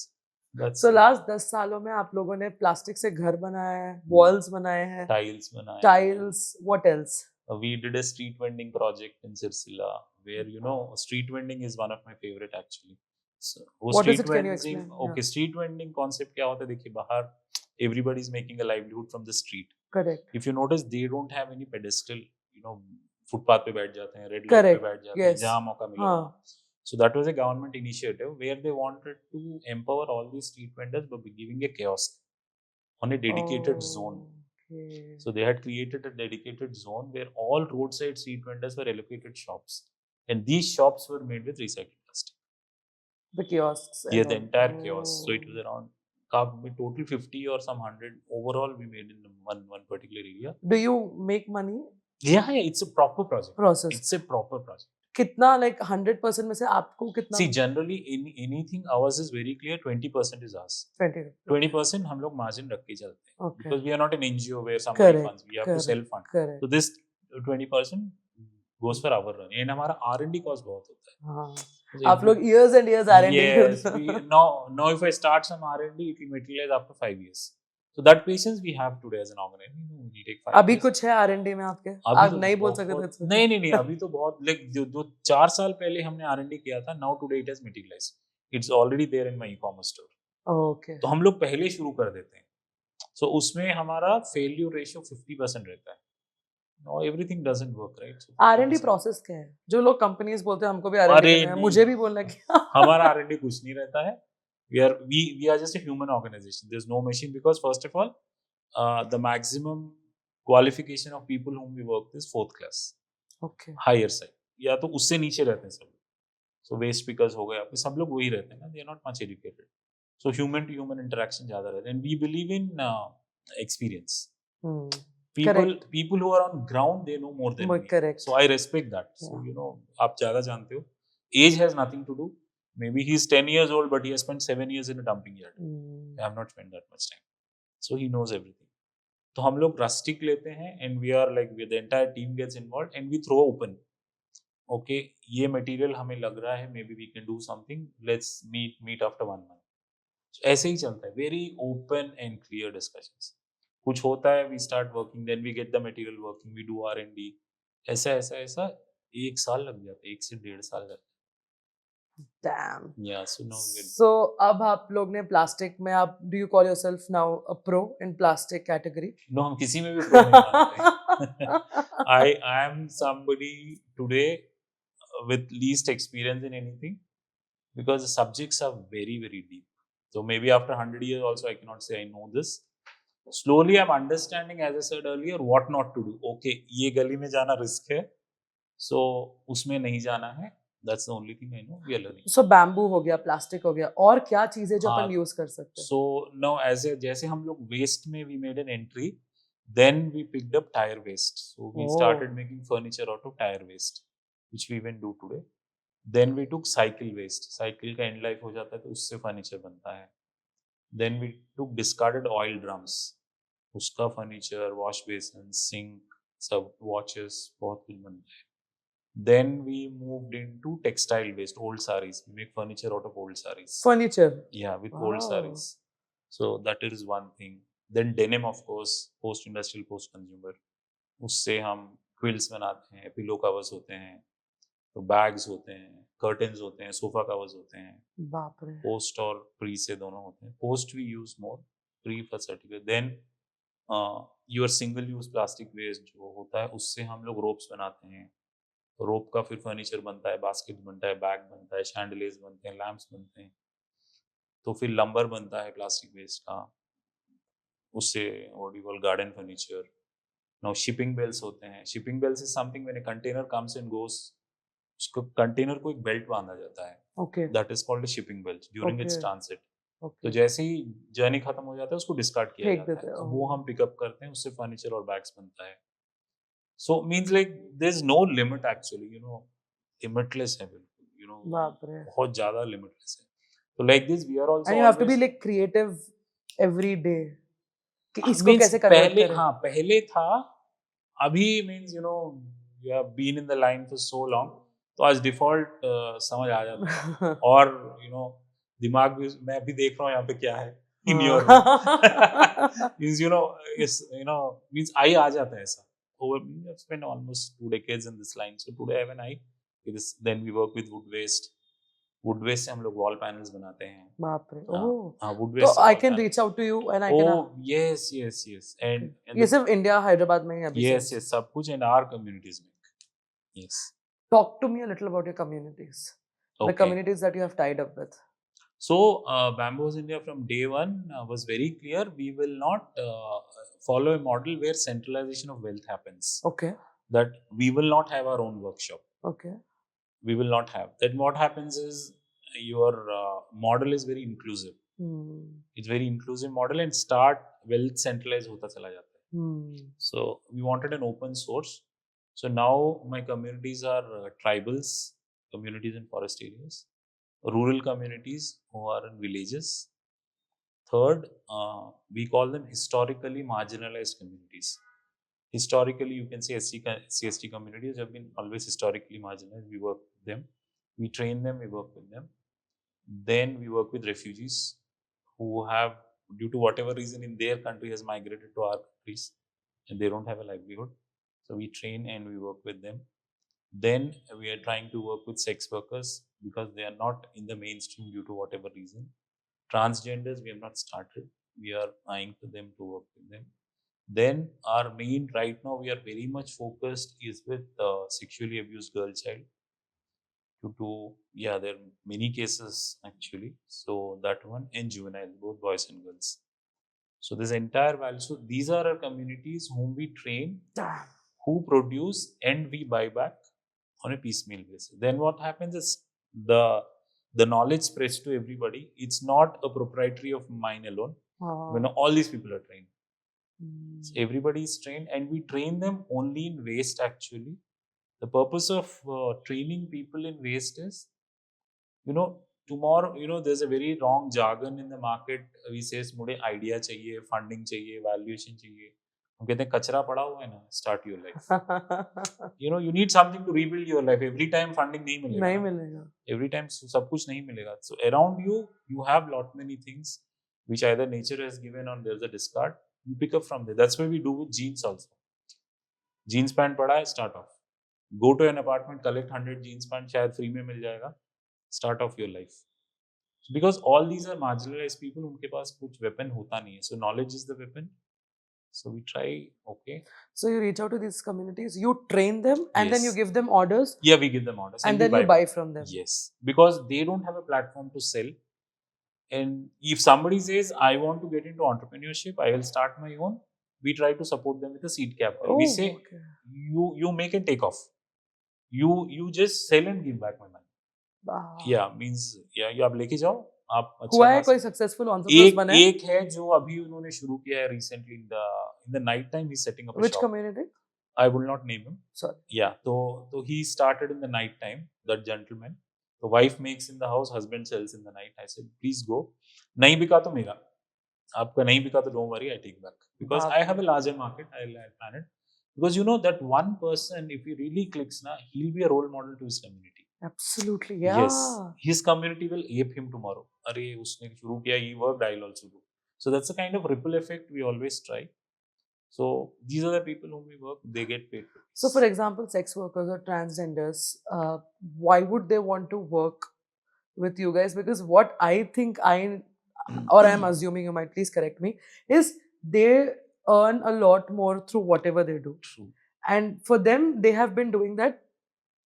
So last 10 सालों में आप लोगों ने प्लास्टिक से घर बनाया है, walls बनाए हैं,
tiles बनाए,
tiles, what else?
We did a street vending project in Sirsila, where, you know, street vending is one of my favorite actually. So,
what is it? Can you explain?
Okay, street vending concept क्या होता है? देखिए बाहर everybody is making a livelihood from the street.
Correct.
If you notice, they don't have any pedestal, you know, footpath पे बैठ जाते हैं, red light पे
Correct.
बैठ जाते हैं,
Yes.
जहाँ मौका मिला
हाँ.
वहाँ. So that was a government initiative where they wanted to empower all these street vendors by giving a kiosk on a dedicated zone.
Okay.
So they had created a dedicated zone where all roadside street vendors were allocated shops, and these shops were made with recycled plastic.
The kiosks.
Yeah,
and
the
all.
entire kiosk. So it was
Oh.
around total 50 or some 100 overall we made in one particular area.
Do you make money?
Yeah, it's a proper project.
Process.
It's a proper project.
कितना like 100% में से आपको कितना?
See, generally anything ours is very clear. 20% is ours.
20.
20% हम लोग margin रख के चलते हैं.
Okay.
Because we are not an NGO where somebody
Correct,
funds. We have to
correct,
self fund.
Correct.
So this 20% goes for our run. And हमारा R&D cost बहुत होता है.
हाँ.
So
आप लोग years and years R&D
Yes,
करते
now if I start some R&D, it will materialize after 5 years. So that patience we have today as an organization. It will take 5
अभी
years.
कुछ है R&D में आपके?
अभी
आप
तो
नहीं बोल
बहुत-
सकते थे इसमें?
नहीं अभी तो बहुत लाइक जो 4 साल पहले हमने R&D किया था, now today it has materialized. It's already there in my e-commerce store.
Okay.
तो हम लोग पहले शुरू कर देते हैं. So उसमें हमारा failure ratio 50% रहता है. No, everything doesn't work, right? So
R&D
50%.
Process क्या है? जो लोग कंपनीज बोलते हैं हमको भी R&D
अरे
करना है,
नहीं।
मुझे भी बोलना है क्या?
हमारा R&D कुछ नहीं रहता है. We are just a human organization. There's no machine because first of all, the maximum qualification of people whom we work with is 4th class,
Okay.
higher side. या तो उससे नीचे रहते हैं सब. So waste pickers हो गए, आपके सब लोग वही रहते हैं ना. They are not much educated. So human to human interaction ज़्यादा रहता है. And we believe in experience.
Hmm.
People who are on ground, they know more than me.
Correct.
So I respect that. So आप ज़्यादा जानते हो. Age has nothing to do. Maybe he's 10 years old, but he has spent 7 years in a dumping yard. I have not spent that much time. So he knows everything. तो हम लोग rustic लेते हैं and we are like the entire team gets involved and we throw open. Okay, ये material हमें लग रहा है, maybe we can do something. Let's meet after 1 month. So ऐसे ही चलता है. Very open and clear discussions. कुछ होता है, we start working, then we get the material working, we do R&D. ऐसा 1 साल लग जाता है, 1 से 1.5 साल लगता है.
Damn.
Yeah, so now
So अब आप लोग ने प्लास्टिक में आप do you call yourself now a pro in plastic category?
no, हम किसी में भी pro नहीं मानते. I am somebody today with least experience in anything because the subjects are very very deep. So maybe after 100 years also I cannot say I know this. Slowly I'm understanding, as I said earlier, what not to do. Okay, ये गली में जाना risk है, so उसमें नहीं जाना है. That's the only thing I know. We are learning.
So bamboo हो गया, प्लास्टिक हो गया, और क्या चीजें जो
हाँ.
अपन यूज कर सकते हैं?
So now जैसे हम लोग waste में we made an entry, then we picked up tire waste. So we started making furniture out of tire waste, which we even do today. Then we took cycle waste. Cycle का end life हो जाता है तो उससे furniture बनता है. Then we took discarded oil drums. उसका furniture, wash basin, sink, सब watches, बहुत कुछ बनता है. Then we moved into textile waste, old sarees. We make furniture out of old sarees.
Furniture.
Yeah, with
Wow.
old sarees. So that is one thing. Then denim, of course, post-industrial, post-consumer. उससे हम quilts बनाते हैं, pillow covers होते हैं, तो bags होते हैं, curtains होते हैं, sofa covers होते हैं.
बाप रे.
Post और pre से दोनों होते हैं. Post we use more, pre for certificate. Then your single-use plastic waste जो होता है, उससे हम लोग ropes बनाते हैं. रोप का फिर फर्नीचर बनता है, बास्केट बनता है, बैग बनता है, शैंडलियर्स बनते हैं, लैंप्स बनते हैं. तो फिर लंबर बनता है प्लास्टिक वेस्ट का, उससे what you call garden furniture. Now shipping bells होते हैं. Shipping bells is something when a container comes and goes, उसको कंटेनर को एक बेल्ट बांधा जाता है.
Okay.
That is called a shipping belt during its
Okay.
Transit.
Okay.
तो जैसे ही जर्नी खत्म हो जाता है उसको डिस्कार्ड किया
फेंक
जाता
देते
है.
हैं.
तो वो हम पिकअप करते हैं, उससे फर्नीचर और बैग्स बनता है. So means like there's no limit actually, limitless है बिल्कुल,
बाप रे.
बहुत ज़्यादा limitless है. So like this we are also
And you have to be
always-
like creative every day. कि
हाँ,
इसको
means
कैसे convert
पहले
करें?
हाँ पहले था, अभी means you have been in the line for so long, तो आज default समझ आ जाता है. और दिमाग भी मैं अभी देख रहा हूँ यहाँ पे क्या है in your means means आई आ जाता है ऐसा. I've spent almost 2 decades in this line. So today I have an eye. Then we work with wood waste. Wood waste से हम लोग wall panels बनाते हैं.
बाप रे.
हाँ,
Oh.
हाँ, wood
तो
waste से
I
wall
can
panels.
reach out to you and I can.
Oh yes. And
ये सिर्फ इंडिया हैदराबाद में ही है अभी.
yes, सब कुछ in our communities में. Yes.
Talk to me a little about your communities, the
Okay.
communities that you have tied up with.
So, Bambos India from day one was very clear. We will not follow a model where centralization of wealth happens.
Okay.
That we will not have our own workshop.
Okay.
We will not have. Then what happens is your model is very inclusive. It's very inclusive model and start wealth centralized hota chala jata hai. So we wanted an open source. So now my communities are tribals, communities in forest areas, rural communities who are in villages. Third, we call them historically marginalized communities. Historically, you can say CST communities have been always historically marginalized. We work with them, we train them, we work with them. Then we work with refugees who have, due to whatever reason in their country, has migrated to our countries and they don't have a livelihood. So we train and we work with them. Then we are trying to work with sex workers because they are not in the mainstream due to whatever reason. Transgenders, we have not started. We are eyeing to them to work with them. Then our main right now, we are very much focused is with sexually abused girl child. Due to, yeah, there are many cases actually. So that one and juvenile, both boys and girls. So this entire value. So these are our communities whom we train, who produce, and we buy back on a piecemeal basis. Then what happens is the knowledge spreads to everybody. It's not a proprietary of mine alone. When all these people are trained. So everybody is trained, and we train them only in waste actually. The purpose of training people in waste is, tomorrow, there's a very wrong jargon in the market. We says मुझे idea चाहिए, funding चाहिए, valuation चाहिए. हम कहते हैं कचरा पड़ा हुआ है ना, start your life. You need something to rebuild your life. Every time funding नहीं मिलेगा.
नहीं मिलेगा.
Every time सब कुछ नहीं मिलेगा. So around you have lot many things which either nature has given or there's a discard. You pick up from there. That's what we do with jeans also. Jeans pant पड़ा है, start off. Go to an apartment, collect 100 jeans pant, शायद free में मिल जाएगा. Start off your life. Because all these are marginalized people, उनके पास कुछ weapon होता नहीं है. So knowledge is the weapon. So we try, okay.
So you reach out to these communities, you train them, and then you
Yes.
give them orders,
Yeah, we give them orders.
and
we
then you buy from them.
Yes. Because they don't have a platform to sell. And if somebody says, I want to get into entrepreneurship, I will start my own, we try to support them with a seed capital. We say,
okay.
you make and take off. You just sell and give back my money. Yeah, means yeah, you आप लेके जाओ, आप अच्छा
हुआ है कोई successful entrepreneurs बना है?
एक है जो अभी उन्होंने शुरू किया है recently in the night time he's setting up a
Which
shop.
community?
I will not name him.
Sorry.
Yeah, so he started in the night time, that gentleman. The wife makes in the house, husband sells in the night. I said, please go. नहीं बिका तो मेरा. आपका नहीं बिका तो don't worry, I take back. Because I have a larger market, I'll plan it. Because that one person, if he really clicks, he'll be a role model to his community.
Absolutely, yeah.
Yes, his community will ape him tomorrow. अरे उसने शुरू किया, he worked, I'll also do. So that's the kind of ripple effect we always try. So these are the people whom we work, they get paid.
So for example, sex workers or transgenders, why would they want to work with you guys? Because what I think or I'm assuming, you might please correct me, is they earn a lot more through whatever they do.
True.
And for them, they have been doing that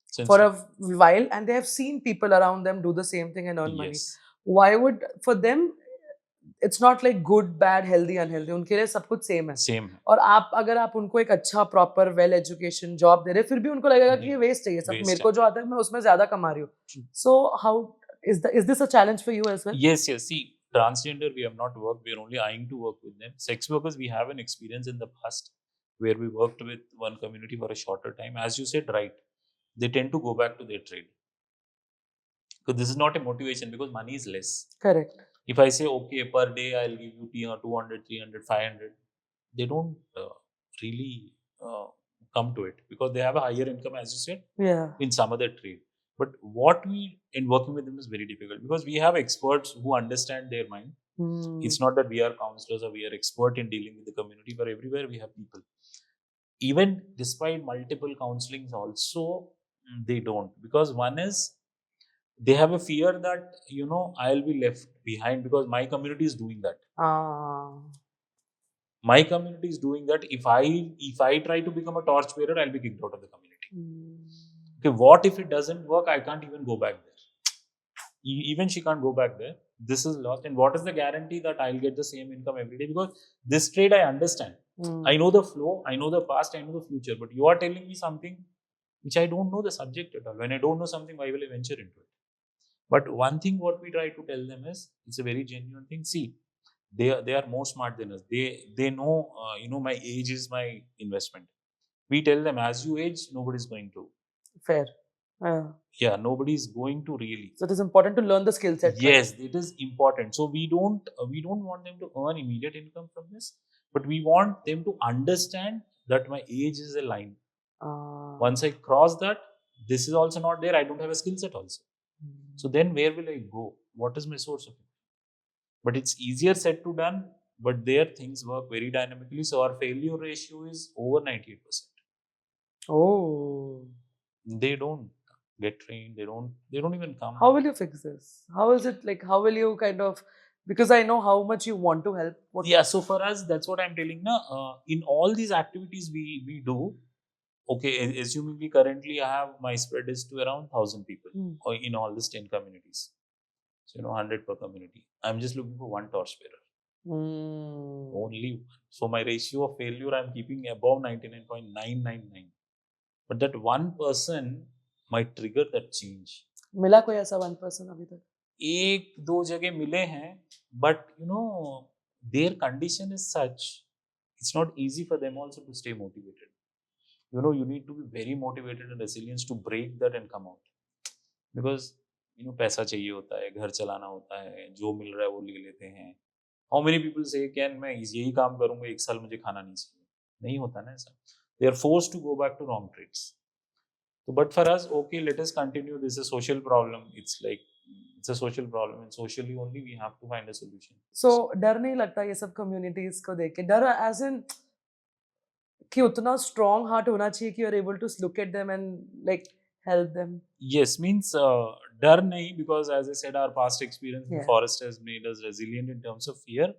Since
for a while, and they have seen people around them do the same thing and earn money. Why would, for them, it's not like good, bad, healthy, unhealthy. उनके लिए सब कुछ same है.
Same.
और अगर आप उनको एक अच्छा प्रॉपर वेल एजुकेशन जॉब दे रहे, फिर भी उनको लगेगा कि ये वेस्ट है, ये सब मेरे को जो आता है मैं उसमें ज्यादा कमा रही हूँ. So how is this a challenge for you as well?
Yes. See, transgender we have not worked. We are only eyeing to work with them. Sex workers, we have an experience in the past where we worked with one community for a shorter time. As you said, right, they tend to go back to their trade. Because this is not a motivation, because money is less.
Correct.
If I say, okay, per day I'll give you 200, 300, 500, they don't really come to it because they have a higher income, as you said, in some other trade. But what we, in working with them, is very difficult because we have experts who understand their mind. It's not that we are counselors or we are expert in dealing with the community, but everywhere we have people. Even despite multiple counselings also, they don't. Because one is, they have a fear that, I'll be left behind because my community is doing that. My community is doing that. If I try to become a torch bearer, I'll be kicked out of the community. Okay, what if it doesn't work? I can't even go back there. Even she can't go back there. This is lost. And what is the guarantee that I'll get the same income every day? Because this trade I understand. I know the flow, I know the past, I know the future. But you are telling me something which I don't know the subject at all. When I don't know something, why will I venture into it? But one thing what we try to tell them is, it's a very genuine thing. See, they are more smart than us. They know, my age is my investment. We tell them, as you age, nobody's going to.
Fair.
Yeah, nobody's going to really.
So it is important to learn the skill set.
Yes, it is important. So we don't want them to earn immediate income from this, but we want them to understand that my age is a line. Once I cross that, this is also not there. I don't have a skill set also. So then where will I go? What is my source of income? But it's easier said to done. But there things work very dynamically. So our failure ratio is over 98%.
Oh.
They don't get trained. They don't even come.
How will you fix this? How is it like? How will you kind of? Because I know how much you want to help.
Yeah, so for us, that's what I'm telling now. In all these activities we do, okay, assuming currently I have, my spread is to around 1,000 people or in all these 10 communities. So 100 per community. I'm just looking for one torchbearer. Only one. So my ratio of failure I'm keeping above 99.999. But that one person might trigger that change.
मिला कोई ऐसा one person अभी तक?
एक दो जगह मिले हैं, but their condition is such, it's not easy for them also to stay motivated. You need to be very motivated and resilient to break that and come out. Because पैसा चाहिए होता है, घर चलाना होता है, जो मिल रहा है वो ले लेते हैं. How many people say can मैं यही काम करूंगा, 1 साल मुझे खाना नहीं चाहिए? नहीं होता ना ऐसा. They are forced to go back to wrong trades. So, but for us, okay, let us continue. This is a social problem. It's a social problem, and socially only we have to find a solution.
So डर नहीं लगता ये सब communities को देख के? डर as in कि उतना strong heart होना चाहिए कि you're able to look at them and like help them.
Yes, means डर नहीं, because as I said, our past experience in the forest has made us resilient in terms of fear,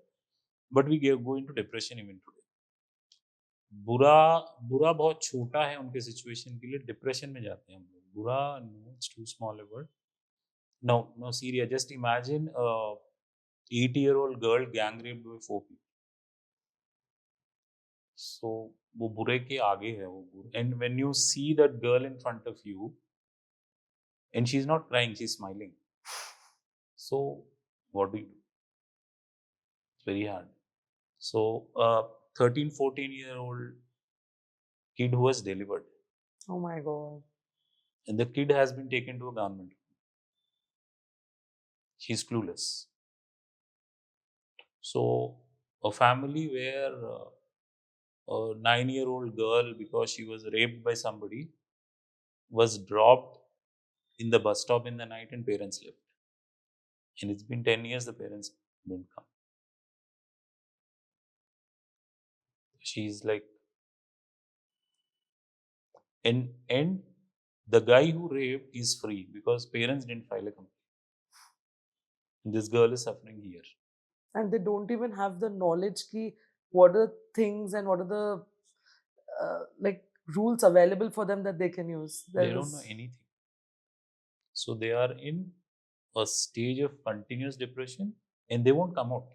but we go into depression even today. बुरा बहुत छोटा है उनके situation के लिए, depression में जाते हैं हम लोग. बुरा, no, it's too small a word. No, serious. Just imagine a 8-year-old girl gang raped by 4 people. So वो बुरे के आगे है वो बुरा. And when you see that girl in front of you, and she's not crying, she's smiling. So what do you do? It's very hard. So 13, 14-year-old kid who was delivered.
Oh my God.
And the kid has been taken to a government. She's clueless. So a family where a 9-year-old girl, because she was raped by somebody, was dropped in the bus stop in the night, and parents left. And it's been 10 years, the parents didn't come. She's like, and the guy who raped is free because parents didn't file a complaint. And this girl is suffering here.
And they don't even have the knowledge ki what are the things and what are the like rules available for them that they can use.
They don't know anything. So they are in a stage of continuous depression and they won't come out.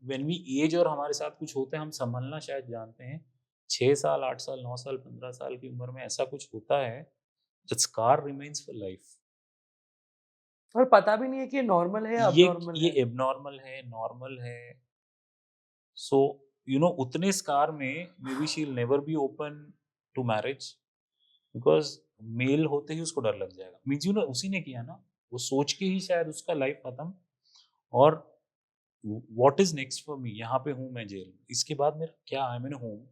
When we age और हमारे साथ कुछ होता है, हम संभलना शायद जानते हैं. 6 साल, 8 साल, 9 साल, 15 साल की उम्र में ऐसा कुछ होता है, the scar remains for life.
और पता भी नहीं है कि ये नॉर्मल है, abnormal
ये एबनॉर्मल है, नॉर्मल है. So उतने स्कार में maybe she will never be open to marriage, because male होते ही उसको डर लग जाएगा. मीन्स उसी ने किया ना, वो सोच के ही शायद उसका लाइफ खत्म. और what is next for me? यहाँ पे हूँ मैं जेल, इसके बाद मेरा क्या? I am in home.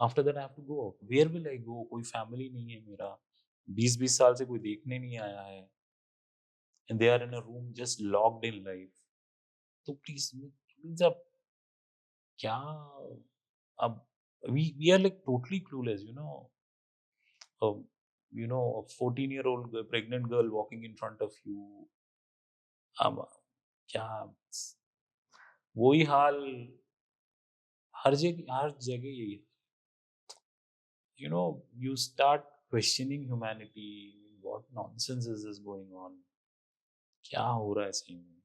After that I have to go out. Where will I go? कोई फैमिली नहीं है मेरा, 20-20 साल से कोई देखने नहीं आया है. And they are in a room just locked in life. तो please अब क्या? अब we are like totally clueless. A 14-year-old pregnant girl walking in front of you. अब क्या? वही हाल हर जगह यही है. you know, you start questioning humanity. What nonsense is this going on? क्या हो रहा है सही में?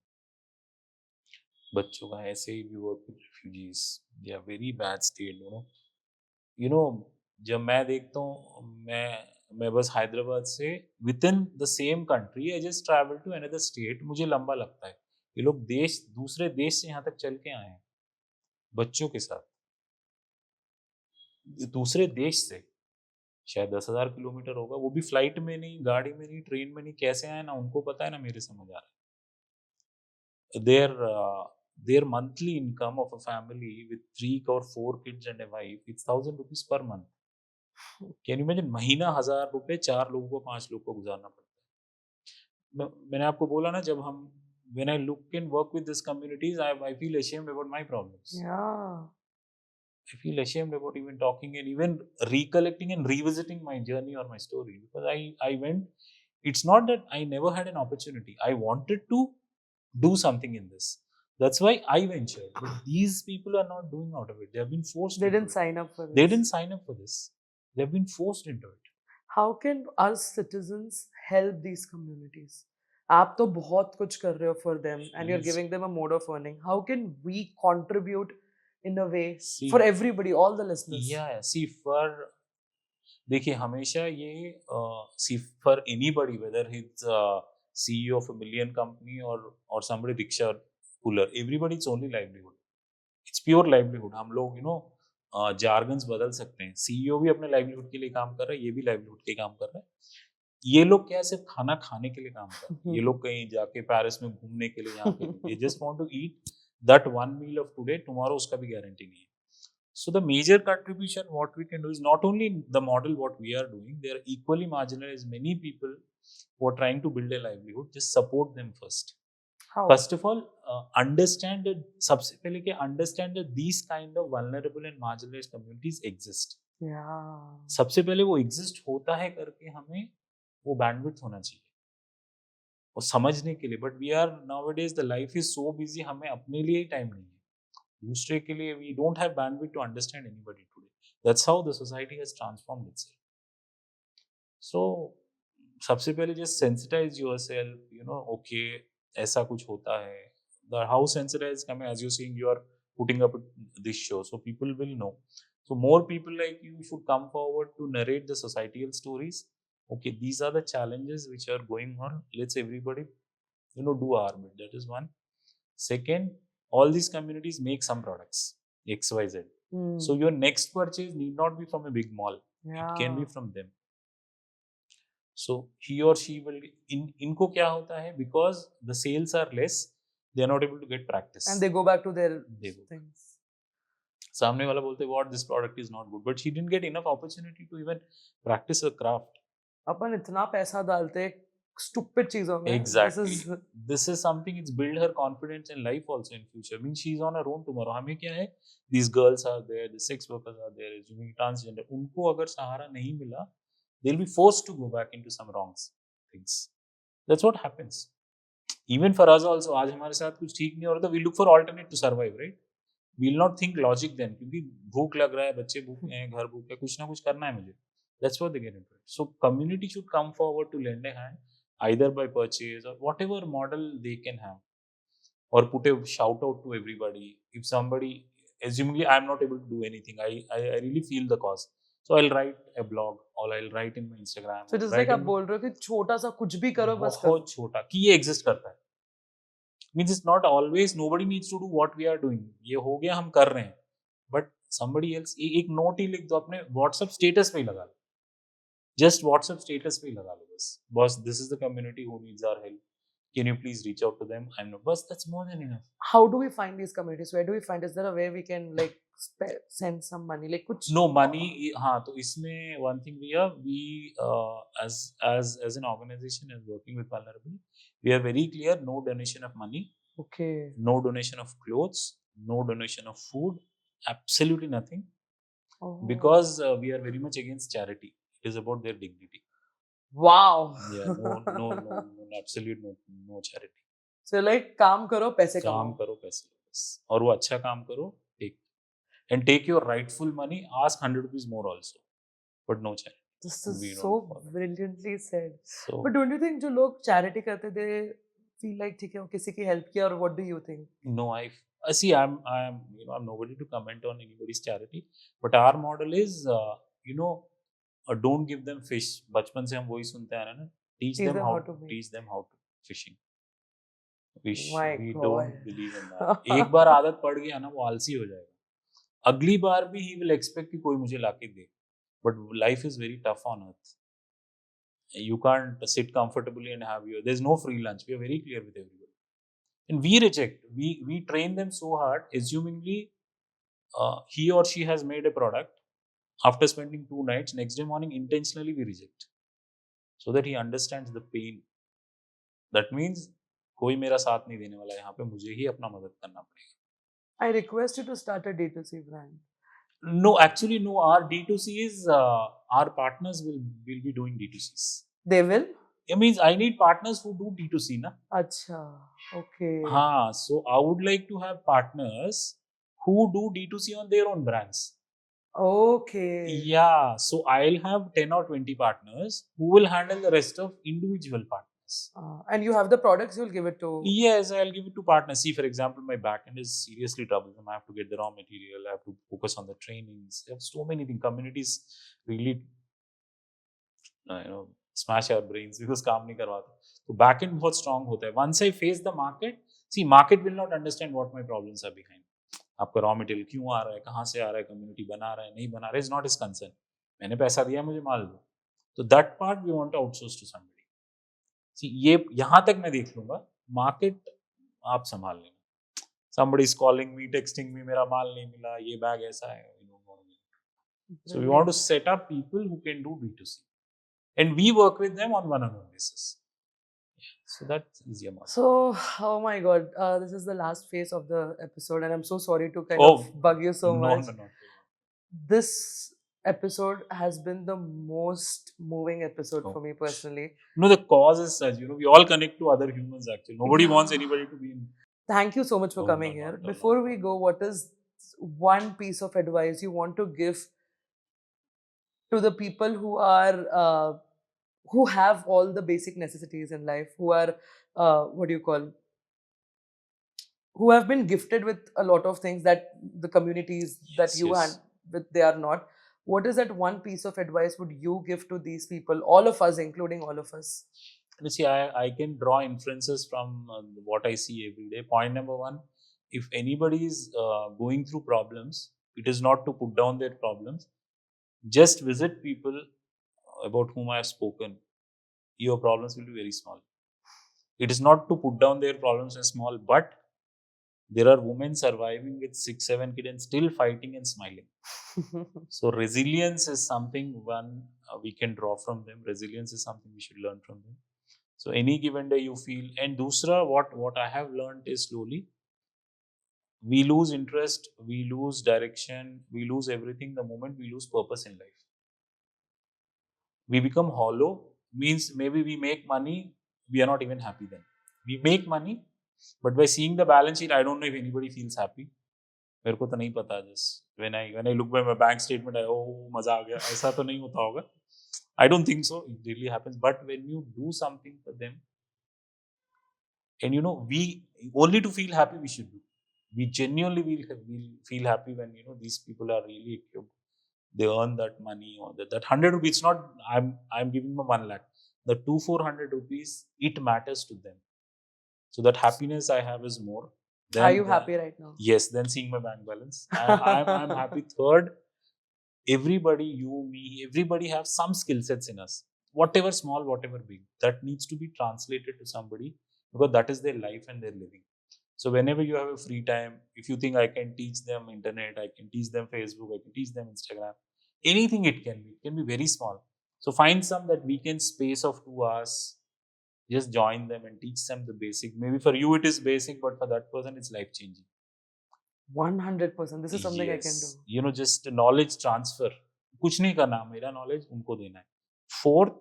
बच्चों का ऐसे ही भी work with refugees, they are very bad state, you know जब मैं देखता हूँ, मैं बस हैदराबाद से within the same country I just travel to another state, मुझे लंबा लगता है। ये लोग देश दूसरे देश से यहाँ तक चल के आए हैं बच्चों के साथ, दूसरे देश से, शायद 10,000 किलोमीटर होगा, वो भी फ्लाइट में नहीं, गाड़ी में नहीं, ट्रेन में नहीं, कैसे आए ना उनको पता है ना मेरे समझ आ रहा है। their monthly income of a family with 3 or 4 kids and a wife, it's 1,000 rupees per month. Can you imagine? महीना 1,000 रुपए 4 लोगों को, 5 लोग को गुजारना पड़ता है। मैंने आपको बोला ना, जब हम when I look and work with these communities, I feel ashamed about my problems.
Yeah.
I feel ashamed about even talking and even recollecting and revisiting my journey or my story, because I went. It's not that I never had an opportunity. I wanted to do something in this. That's why I ventured. But these people are not doing out of it. They have been forced.
They
into
didn't
it.
sign up for this.
They didn't sign up for this. They've been forced into it.
How can us citizens help these communities? आप तो बहुत कुछ कर रहे हो for them and you're
Yes.
giving them a mode of earning. How can we contribute in a way
See,
for everybody, all the listeners?
Yeah. See, देखिए हमेशा ये see for anybody, whether he's CEO of a million company or somebody rickshaw puller, everybody it's only livelihood. It's pure livelihood. हम लोग jargons बदल सकते हैं। CEO भी अपने लाइवलीहुड के लिए काम कर रहा है, ये भी लाइवलीहुड के काम कर रहा है। ये लोग क्या सिर्फ खाना खाने के लिए काम कर रहे हैं? ये लोग कहीं जाके पेरिस में घूमने के लिए, यहाँ पे they just want to eat that one meal of today, tomorrow उसका भी गारंटी नहीं है। So the major contribution what we can do is not only the model what we are doing, they are equally marginalized many people who are trying to build a livelihood. Just support them first.
How?
First of all, understand that सबसे पहले कि understand that these kind of vulnerable and marginalized communities exist.
Yeah.
सबसे पहले वो exist होता है करके हमें वो bandwidth होना चाहिए वो समझने के लिए। But we are nowadays the life is so busy, हमें अपने लिए ही time नहीं है, दूसरे के लिए we don't have bandwidth to understand anybody today. That's how the society has transformed itself. So सबसे पहले just sensitize yourself, okay, ऐसा कुछ होता है। The how sensitized come, as you're saying, you are putting up this show, so people will know. So more people like you should come forward to narrate the societal stories. Okay, these are the challenges which are going on. Let's everybody, do our bit. That is one. Second, all these communities make some products, XYZ. So your next purchase need not be from a big mall.
Yeah.
It can be from them. So he or she will इनको क्या होता है, because the sales are less, they are not able to get practice
and they go back to their things.
सामने वाला बोलते what this product is not good, but she didn't get enough opportunity to even practice her craft.
अपन इतना पैसा डालते stupid चीजों में.
Exactly. This is something, it's build her confidence in life also in future. I mean, she's on her own tomorrow. हमें क्या है, these girls are there, the sex workers are there, assuming transgender, उनको अगर सहारा नहीं मिला, they'll be forced to go back into some wrong things. That's what happens. Even for us also, आज हमारे साथ कुछ ठीक नहीं हो रहा था, we look for alternate to survive, right? We'll not think logic then, क्योंकि भूख लग रहा है, बच्चे भूखे हैं, घर भूखे, कुछ ना कुछ करना है मुझे. That's what they get into it. So community should come forward to lend a hand, either by purchase or whatever model they can have, or put a shout out to everybody. If somebody, assumingly I'm not able to do anything, I really feel the cause. So I'll write a blog or I'll write in my Instagram.
So just like आप बोल रहे हो कि छोटा सा कुछ भी करो, बस करो.
बहुत छोटा कि ये exist करता है. Means it's not always, nobody needs to do what we are doing. ये हो गया, हम कर रहे हैं. But somebody else, एक नोट ही लिख दो अपने WhatsApp status पे ही लगा लो. Just WhatsApp status पे ही लगा लो बस. Boss, this is the community who needs our help. Can you please reach out to them? I know, but that's more than enough.
How do we find these communities? Where do we find? Is there a way we can like send some money? Like कुछ?
No money. हाँ, तो इसमें one thing we as an organization and working with vulnerable, we are very clear. No donation of money.
Okay.
No donation of clothes. No donation of food. Absolutely nothing.
Oh.
Because we are very much against charity. It is about their dignity.
Wow.
Yeah. No. Absolute no charity.
So like काम करो पैसे कमाओ.
काम करो पैसे लो बस. और वो अच्छा काम करो. And take your rightful money. Ask 100 rupees more also. but no charity.
This is
We
so
don't follow.
brilliantly said.
So
But don't you think जो लोग charity करते they feel like ठीक है वो किसी की help किया, or what do you think?
no, see. I'm nobody to comment on anybody's charity, but our model is, you know, don't give them fish. बचपन से हम वही सुनते आ रहे हैं ना. Teach
Teach
them
them
how
how to make.
teach them how to fishing.
My
We
God.
don't believe in that. एक बार आदत पड़ गया ना, वो आलसी हो जाएगा. अगली बार भी he will expect कि कोई मुझे लाके दे. But life is very tough on earth. You can't sit comfortably and have your. There's no free lunch. We are very clear with everybody. And we reject. We train them so hard, assumingly he or she has made a product. After spending 2 nights, next day morning intentionally we reject, so that he understands the pain. That means कोई मेरा साथ नहीं देने वाला है यहाँ पे, मुझे ही अपना मदद करना पड़ेगा.
I request you to start a D2C brand.
No, actually no. Our D2C is our partners will be doing D2Cs.
They will?
It means I need partners who do D2C, na.
Acha. Okay.
So I would like to have partners who do D2C on their own brands.
Okay.
Yeah, so I'll have 10 or 20 partners who will handle the rest of individual partners.
And you have the products, you'll give it to.
Yes, I'll give it to partners. See, for example, my backend is seriously troublesome. I have to get the raw material, I have to focus on the trainings. I have so many things. Communities really, smash our brains because काम नहीं करवाते. So backend बहुत strong होता है. Once I face the market, see, market will not understand what my problems are behind. आपका raw material क्यों आ रहा है, कहाँ से आ रहा है, कम्युनिटी बना रहा है नहीं बना रहा है, इज नॉट इज कंसर्न. मैंने पैसा दिया, मुझे माल दो. तो that part we want to outsource to somebody. See, ये यहाँ तक मैं देख लूंगा, मार्केट आप संभाल लेना. somebody is calling me, texting me, मेरा माल नहीं मिला, ये बैग ऐसा है. So we want to set up people who can do B2C, and we work with them on one-on-one basis. So that's easier model.
So, oh my God, this is the last phase of the episode, and I'm so sorry to kind
Oh,
of bug you so much.
No.
This episode has been the most moving episode for me personally.
No, the cause is such, we all connect to other humans actually. Nobody wants anybody to be in.
Thank you so much for coming here. Before we go, what is one piece of advice you want to give to the people who are who have all the basic necessities in life, who are who have been gifted with a lot of things that the communities that you and with they are not? What is that one piece of advice would you give to these people, all of us, including all of us?
See, I can draw inferences from what I see every day. Point number one, if anybody is going through problems, it is not to put down their problems. Just visit people about whom I have spoken. Your problems will be very small. It is not to put down their problems as small, but there are women surviving with 6-7 kids and still fighting and smiling. So resilience is something we can draw from them. Resilience is something we should learn from them. So any given day you feel, and dusra, what I have learned is slowly, we lose interest, we lose direction, we lose everything the moment we lose purpose in life. We become hollow, means maybe we make money, we are not even happy then. We make money, but by seeing the balance sheet, I don't know if anybody feels happy. मेरे को तो नहीं पता. Just when I look by my bank statement, मजा आ गया. ऐसा तो नहीं होता होगा. I don't think so. It really happens. But when you do something for them, and we only to feel happy, we should do. We genuinely will feel happy when these people are really equipped. They earn that money, or that 100 rupees. It's not I'm giving them 1 lakh. The 200-400 rupees, it matters to them. So that happiness I have is more.
Are you happy right now?
Yes. Then seeing my bank balance, I'm happy. Third, everybody, you, me, everybody have some skill sets in us. Whatever small, whatever big, that needs to be translated to somebody, because that is their life and their living. So whenever you have a free time, if you think I can teach them internet, I can teach them Facebook, I can teach them Instagram, anything it can be very small. So find some that weekend space of 2 hours, just join them and teach them the basic. Maybe for you it is basic, but for that person it's life changing.
100%. This is something I can do.
Just knowledge transfer. कुछ नहीं करना, मेरा knowledge उनको देना है. Fourth,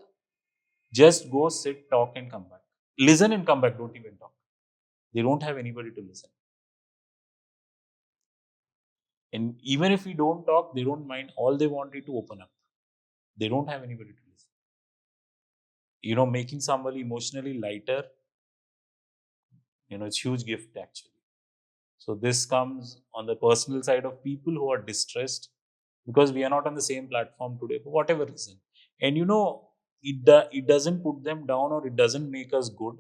just go sit, talk and come back. Listen and come back. Don't even talk. They don't have anybody to listen. And even if we don't talk, they don't mind. All they want is to open up. they don't have anybody to listen. Making somebody emotionally lighter, it's huge gift actually. So this comes on the personal side of people who are distressed because we are not on the same platform today for whatever reason. And it doesn't put them down or it doesn't make us good.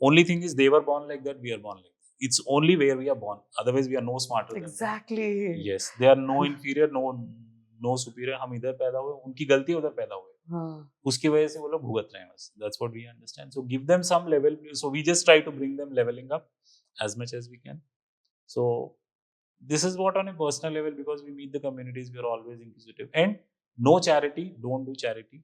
Only thing is they were born like that, we are born like that. It's only where we are born. Otherwise, we are no smarter than them.
Exactly.
Yes, they are no inferior, no superior. हम इधर पैदा हुए, उनकी गलती उधर पैदा हुए.
हाँ.
उसकी वजह से वो लोग भुगत रहे हैं बस. That's what we understand. So give them some level. So we just try to bring them leveling up as much as we can. So this is what on a personal level, because we meet the communities, we are always inquisitive. And no charity, don't do charity.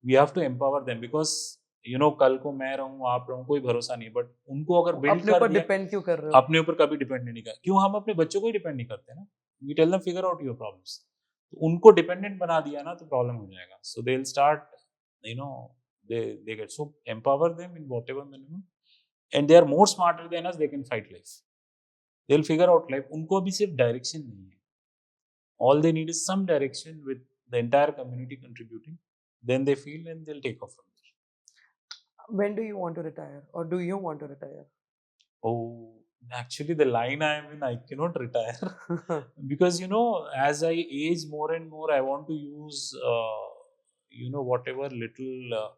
We have to empower them because कल को मैं रहूं आप रहूं कोई भरोसा नहीं, but उनको अगर बिल्ड
अपने
कर
ऊपर
दिया,
डिपेंड क्यों कर रहे हो?
अपने ऊपर कभी डिपेंड नहीं कर. क्यों हम अपने बच्चों को ही डिपेंड नहीं करते ना. We tell them figure out your problems. तो उनको डिपेंडेंट बना दिया ना तो प्रॉब्लम हो जाएगा. So they will start they get, so empower them in whatever minimum, and they are more smarter than us. They can fight life, they'll figure out life. उनको अभी सिर्फ डायरेक्शन नहीं है. All they need is some direction with the entire community contributing. Then they feel and they'll take off from there.
When do you want to retire, or do you want to retire?
Oh, actually, the line I am in, I cannot retire because as I age more and more, I want to use whatever little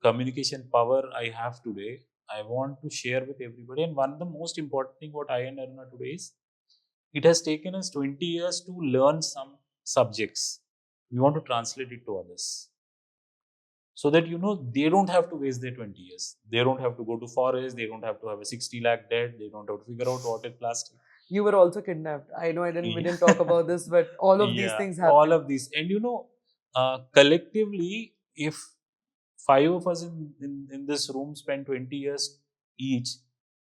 communication power I have today. I want to share with everybody. And one of the most important thing what I and Aruna today is, it has taken us 20 years to learn some subjects. We want to translate it to others. So that, they don't have to waste their 20 years. They don't have to go to forest. They don't have to have a 60 lakh debt. They don't have to figure out what is plastic.
You were also kidnapped. I know we didn't talk about this, but all of these things happen.
All of these. And collectively, if 5 of us in this room spend 20 years each,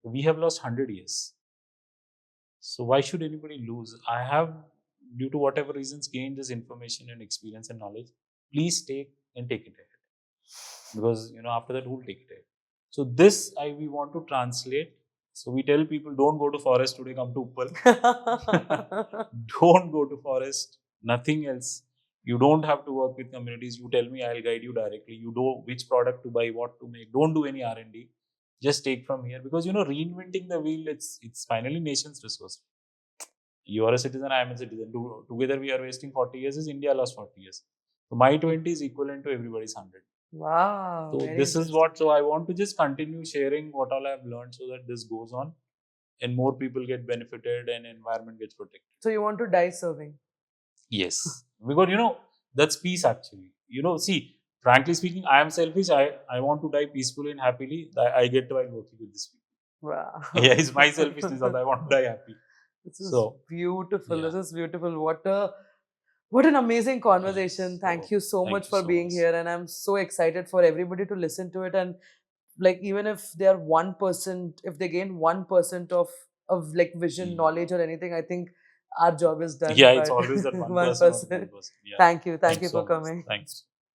we have lost 100 years. So why should anybody lose? I have, due to whatever reasons, gained this information and experience and knowledge. Please take it ahead. Because after that, who will take it ahead? So this we want to translate. So we tell people, don't go to forest today, come to Uppal. Don't go to forest, nothing else. You don't have to work with communities. You tell me, I'll guide you directly. You know which product to buy, what to make. Don't do any R&D. Just take from here, because reinventing the wheel, it's finally nation's resource. You are a citizen, I am a citizen. Together we are wasting 40 years. Is India lost 40 years? So my 20 is equivalent to everybody's 100.
Wow.
So this is what. So I want to just continue sharing what all I have learned, so that this goes on, and more people get benefited, and environment gets protected.
So you want to die serving?
Yes, because that's peace actually. See, frankly speaking, I am selfish. I want to die peacefully and happily. I get while working with this people.
Wow.
Yeah, it's my selfishness that I want to die happy.
This is beautiful.
Yeah.
This is beautiful. What an amazing conversation.
Yes.
Thank you so much for
so
being
much.
here. And I'm so excited for everybody to listen to it. And like, even if they are 1%, if they gain 1% of like vision, knowledge or anything, I think our job is done.
Yeah, it's always that 1%.
1%. Yeah. Thank you. Thank you for coming.
Thanks.